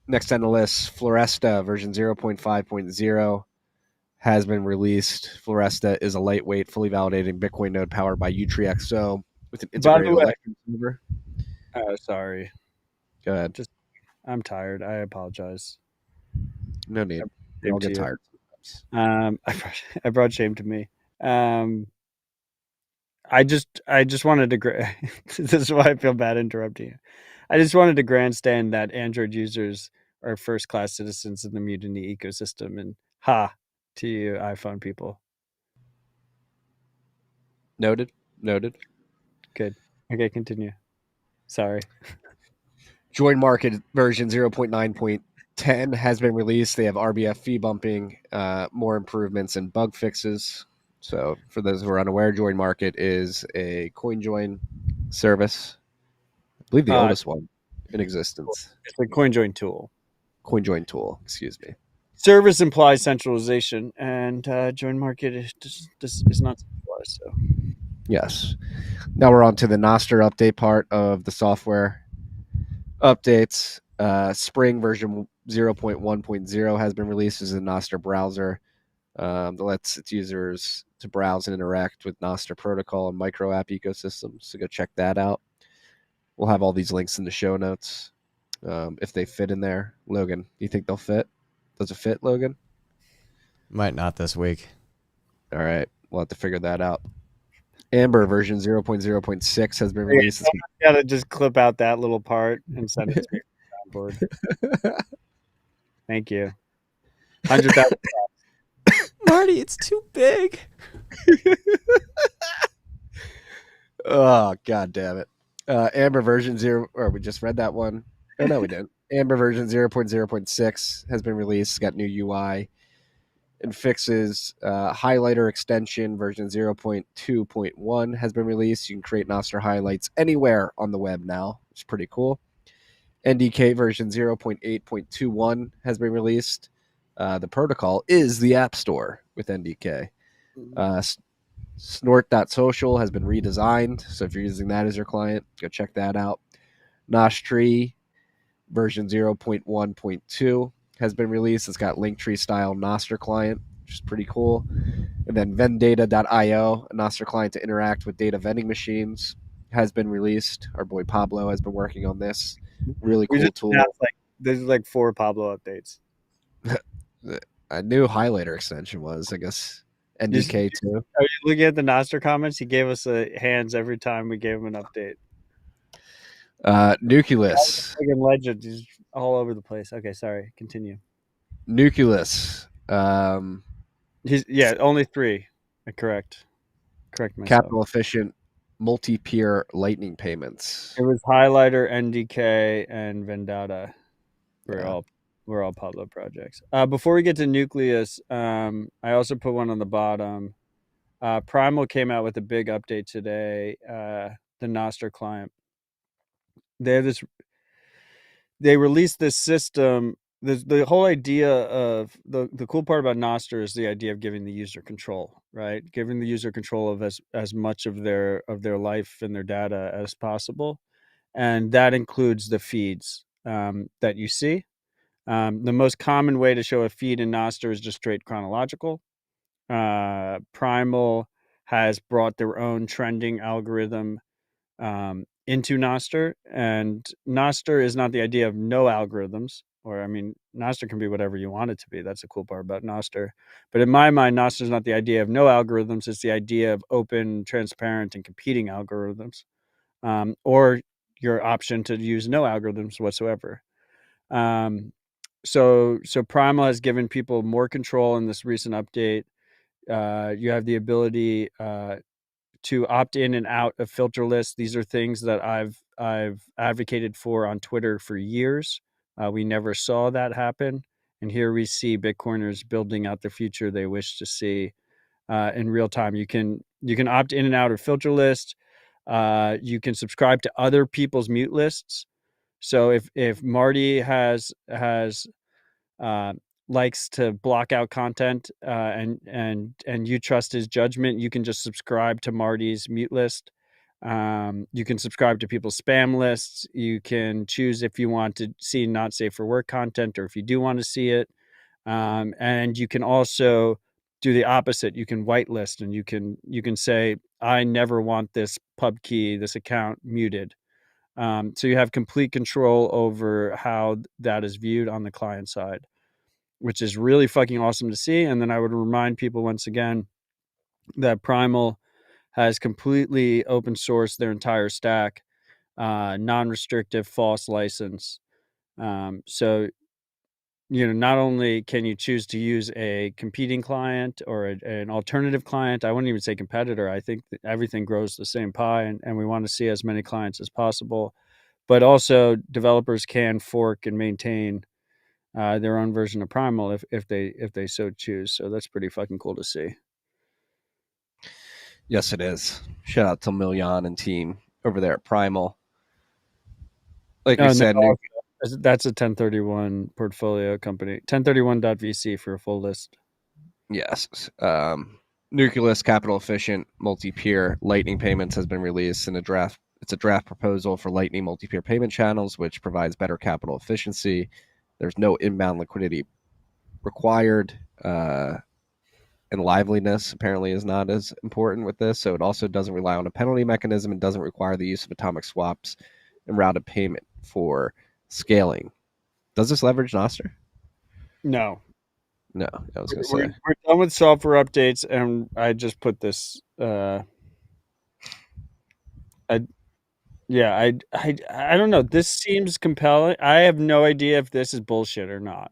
Next on the list, Floresta version 0.5.0 has been released. Floresta is a lightweight, fully validating Bitcoin node powered by UTXO with an integrated electrum server. Sorry. Go ahead. I'm tired. I apologize. No need. We all get tired sometimes. I brought shame to me. I just wanted to. This is why I feel bad interrupting you. I just wanted to grandstand that Android users are first-class citizens in the Mutiny ecosystem, and to you iPhone people. Noted. Good. Okay, continue. Sorry. Join market version 0.9.10 has been released. They have RBF fee bumping, more improvements and bug fixes. So for those who are unaware, Join Market is a CoinJoin service. I believe the oldest one in existence. It's a CoinJoin tool. CoinJoin tool, excuse me. Service implies centralization, and Join Market is not centralized. So Yes. Now we're on to the Nostr update part of the software updates. Spring version 0.1.0 has been released as a Nostr browser that lets its users to browse and interact with Nostr protocol and micro app ecosystems. So go check that out. We'll have all these links in the show notes if they fit in there. Logan, do you think they'll fit? Does it fit, Logan? Might not this week. All right. We'll have to figure that out. Amber version 0.0.6 has been released. Yeah, gotta just clip out that little part and send it to me on soundboard. Thank you. 100,000. Marty, it's too big. Oh, god damn it. Amber version 0, or we just read that one. Oh, no, we didn't. Amber version 0.0.6 has been released. It's got new UI and fixes. Highlighter extension version 0.2.1 has been released. You can create Nostr highlights anywhere on the web now. It's pretty cool. NDK version 0.8.21 has been released. The protocol is the App Store with NDK. Snort.social has been redesigned. So if you're using that as your client, go check that out. Nostr version 0.1.2 has been released. It's got Linktree style Nostr client, which is pretty cool. And then vendata.io, a Nostr client to interact with data vending machines, has been released. Our boy Pablo has been working on this. Really cool tool. There's like 4 Pablo updates. A new highlighter extension was, I guess, NDK too. Are you looking at the Nostr comments? He gave us hands every time we gave him an update. Nucleus. Fucking legend. He's all over the place. Okay, sorry. Continue. Nucleus. He's only 3. Correct myself. Capital efficient multi-peer lightning payments. It was Highlighter, NDK, and Vendata. We're all Pablo projects. Before we get to Nucleus, I also put one on the bottom. Primal came out with a big update today. The Nostr client. They released this system. The whole idea of the cool part about Nostr is the idea of giving the user control, right? Giving the user control of as much of their life and their data as possible, and that includes the feeds that you see. The most common way to show a feed in Nostr is just straight chronological. Primal has brought their own trending algorithm into Nostr, and Nostr is not the idea of no algorithms, Nostr can be whatever you want it to be. That's the cool part about Nostr. But in my mind, Nostr is not the idea of no algorithms. It's the idea of open, transparent, and competing algorithms, or your option to use no algorithms whatsoever. So Primal has given people more control in this recent update. You have the ability to opt in and out of filter lists. These are things that I've advocated for on Twitter for years. We never saw that happen, and here we see Bitcoiners building out the future they wish to see in real time. You can opt in and out of filter lists. You can subscribe to other people's mute lists. So if Marty has likes to block out content and you trust his judgment, you can just subscribe to Marty's mute list. You can subscribe to people's spam lists. You can choose if you want to see not safe for work content or if you do want to see it. And you can also do the opposite. You can whitelist, and you can say, I never want this pub key, this account muted. So you have complete control over how that is viewed on the client side, which is really fucking awesome to see. And then I would remind people once again that Primal has completely open sourced their entire stack, non-restrictive, false license. So not only can you choose to use a competing client or an alternative client, I wouldn't even say competitor. I think that everything grows the same pie, and we want to see as many clients as possible. But also, developers can fork and maintain their own version of Primal if they so choose. So that's pretty fucking cool to see. Yes, it is. Shout out to Miljan and team over there at Primal. Like we said, that's a 1031 portfolio company. 1031.vc for a full list. Yes. Nucleus capital efficient multi-peer Lightning payments has been released in a draft. It's a draft proposal for Lightning multi-peer payment channels, which provides better capital efficiency. There's no inbound liquidity required. And liveliness apparently is not as important with this. So it also doesn't rely on a penalty mechanism and doesn't require the use of atomic swaps and routed payment for scaling. Does this leverage Nostr? No. No, I was going to say. We're done with software updates, and I just put this. I don't know. This seems compelling. I have no idea if this is bullshit or not.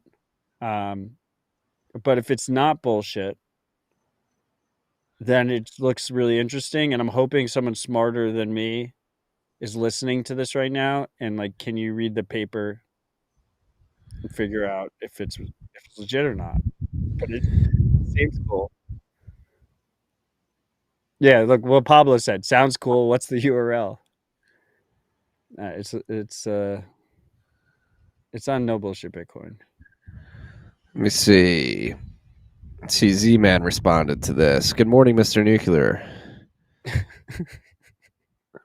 But if it's not bullshit, then it looks really interesting, and I'm hoping someone smarter than me is listening to this right now. And like, can you read the paper and figure out if it's legit or not? But it seems cool. Yeah, look what Pablo said. Sounds cool. What's the URL? It's on No Bullshit Bitcoin. Let me see. Let's see. Z-Man responded to this. Good morning, Mr. Nuclear.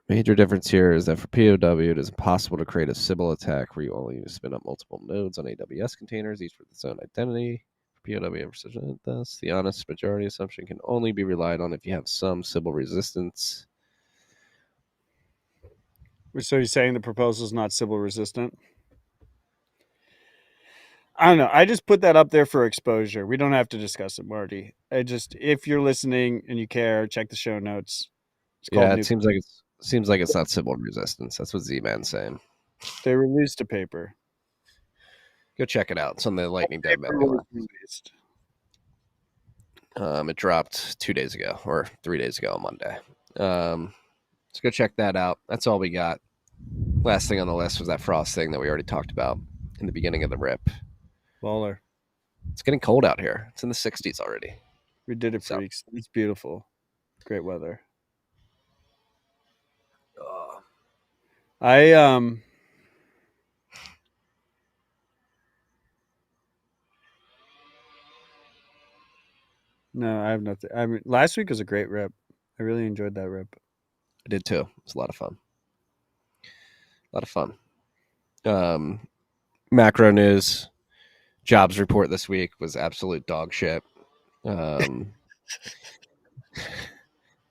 Major difference here is that for POW, it is impossible to create a Sybil attack where you only spin up multiple nodes on AWS containers, each with its own identity. For POW, thus, the honest majority assumption can only be relied on if you have some Sybil resistance. So you're saying the proposal is not Sybil resistant? I don't know. I just put that up there for exposure. We don't have to discuss it, Marty. If you're listening and you care, check the show notes. It seems like it's not Sybil resistance. That's what Z-Man's saying. They released a paper. Go check it out. It's on the Lightning Dev mailing list. It dropped 2 days ago or 3 days ago on Monday. So go check that out. That's all we got. Last thing on the list was that frost thing that we already talked about in the beginning of the rip. Baller. It's getting cold out here. It's in the 60s already. We did it, freaks. It's beautiful. Great weather. No, I have nothing. I mean, last week was a great rip. I really enjoyed that rip. I did too. It was a lot of fun. Macro news. Jobs report this week was absolute dog shit.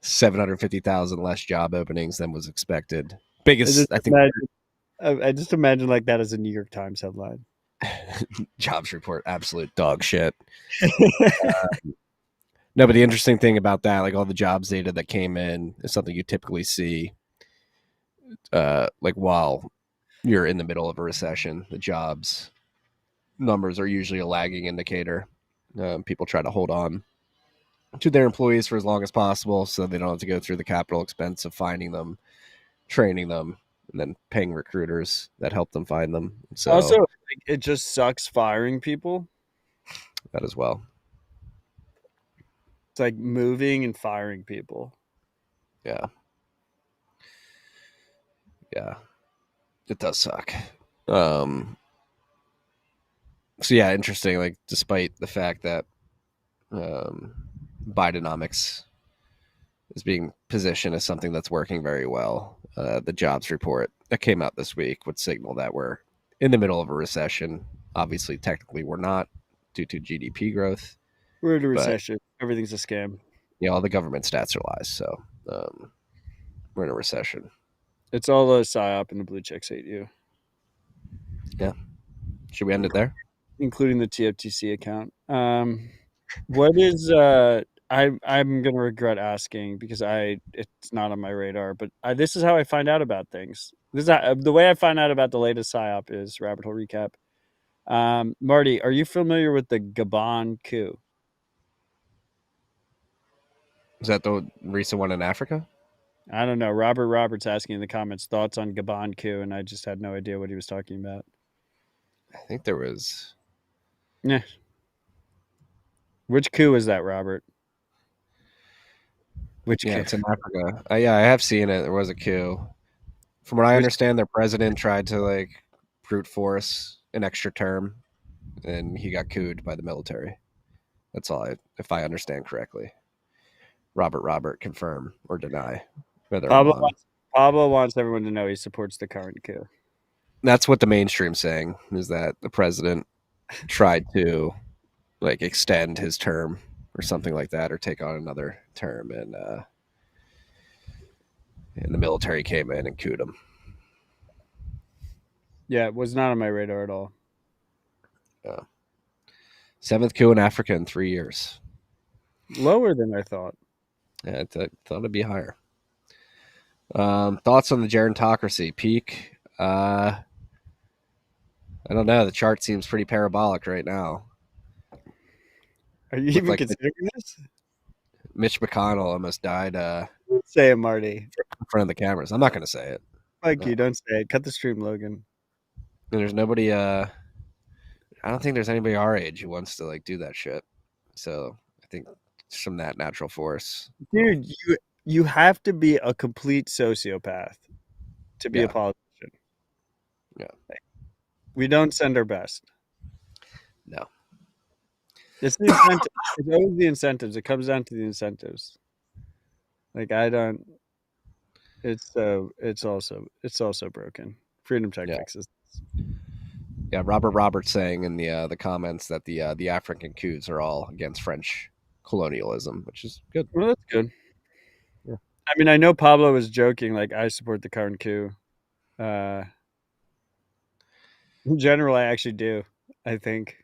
750,000 less job openings than was expected. Biggest, I think. I just imagine like that as a New York Times headline. Jobs report, absolute dog shit. No, but the interesting thing about that, like all the jobs data that came in, is something you typically see, like while you're in the middle of a recession. The jobs numbers are usually a lagging indicator. People try to hold on to their employees for as long as possible so they don't have to go through the capital expense of finding them, training them, and then paying recruiters that help them find them. So also, like, it just sucks firing people. That as well. It's like moving and firing people. Yeah. It does suck. So yeah, interesting. Like, despite the fact that Bidenomics is being positioned as something that's working very well, the jobs report that came out this week would signal that we're in the middle of a recession. Obviously, technically, we're not due to GDP growth. We're in a recession. Everything's a scam. Yeah, all the government stats are lies. So we're in a recession. It's all a psyop, and the blue checks hate you. Yeah. Should we end it there? Including the TFTC account. What is I'm gonna regret asking because it's not on my radar, but this is how I find out about things. This is the way I find out about the latest psyop is Rabbit Hole Recap. Marty, are you familiar with the Gabon coup? Is that the recent one in Africa? I don't know. Robert's asking in the comments thoughts on Gabon coup, and I just had no idea what he was talking about. I think there was. Yeah. Which coup is that, Robert? Which Yeah, coup? it's in Africa. Yeah, I have seen it. There was a coup. From what I understand, their president tried to like brute force an extra term, and he got couped by the military. That's all. If I understand correctly. Robert, confirm or deny whether I'm wrong. Pablo wants everyone to know he supports the current coup. That's what the mainstream's saying, is that the president tried to like extend his term or something like that, or take on another term, and the military came in and couped him. Yeah, it was not on my radar at all. Yeah. 7th coup in Africa in 3 years. Lower than I thought. Yeah, I thought it'd be higher. Thoughts on the gerontocracy peak? I don't know. The chart seems pretty parabolic right now. Are you even considering this? Mitch McConnell almost died Say it, Marty. in front of the cameras. I'm not going to say it. Fuck you, don't say it. Cut the stream, Logan. And there's nobody. I don't think there's anybody our age who wants to like do that shit. So I think it's from that natural force. Dude, you have to be a complete sociopath to be a politician. Yeah. We don't send our best. No. It's the incentive. It's always the incentives. It comes down to the incentives. Like I don't. It's also broken. Freedom Tech fixes. Yeah, Robert's saying in the comments that the African coups are all against French colonialism, which is good. Well, that's good. Yeah. I mean, I know Pablo was joking. Like I support the current coup. In general, I actually do. I think.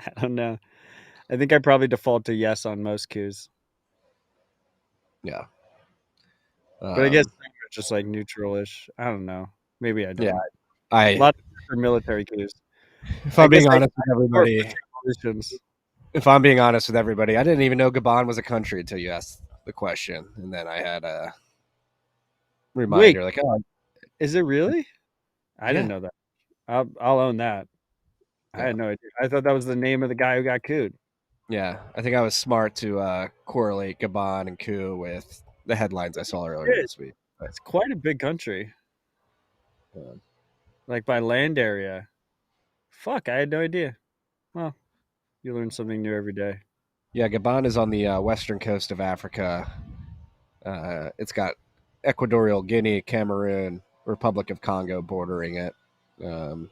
I don't know. I think I probably default to yes on most coups. Yeah. But I guess it's just like neutral-ish. I don't know. Maybe I don't. Yeah. A lot of military coups. If I'm being honest with everybody, I didn't even know Gabon was a country until you asked the question, and then I had a reminder. Wait, like, oh, is it really? I didn't know that. I'll own that. I had no idea. I thought that was the name of the guy who got couped. Yeah, I think I was smart to correlate Gabon and coup with the headlines I saw earlier this week. It's quite a big country. Like by land area. Fuck, I had no idea. Well, you learn something new every day. Yeah, Gabon is on the western coast of Africa. It's got Equatorial Guinea, Cameroon, Republic of Congo bordering it, to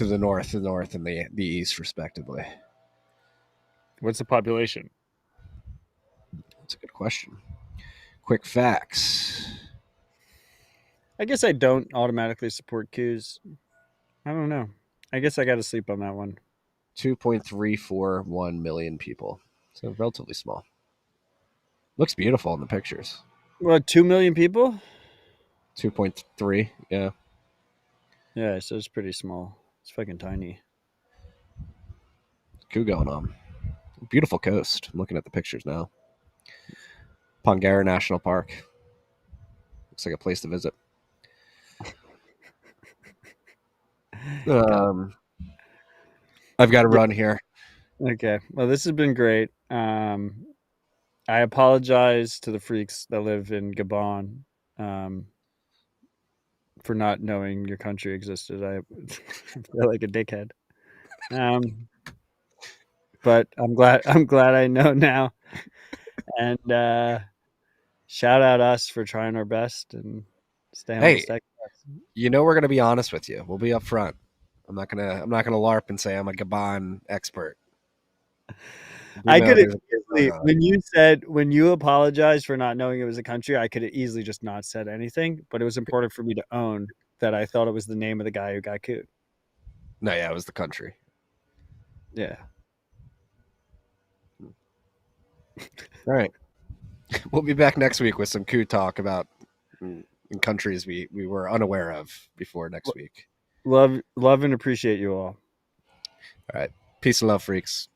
the north, and the east, respectively. What's the population? That's a good question. Quick facts. I guess I don't automatically support coups. I don't know. I guess I got to sleep on that one. 2.341 million people. So relatively small. Looks beautiful in the pictures. What, 2 million people? 2.3, yeah. Yeah, so it's pretty small. It's fucking tiny. Coup going on. Beautiful coast. I'm looking at the pictures now. Pongara National Park. Looks like a place to visit. I've got to run here. Okay. Well, this has been great. I apologize to the freaks that live in Gabon for not knowing your country existed. I feel like a dickhead. But I'm glad I know now. And shout out us for trying our best and staying on the stack. You know we're gonna be honest with you. We'll be upfront. I'm not gonna LARP and say I'm a Gabon expert. I could have easily, when you apologized for not knowing it was a country, I could have easily just not said anything. But it was important for me to own that I thought it was the name of the guy who got couped. No, yeah, it was the country. Yeah. All right. We'll be back next week with some coup talk about in countries we were unaware of before next week. Love and appreciate you all. All right. Peace and love, freaks.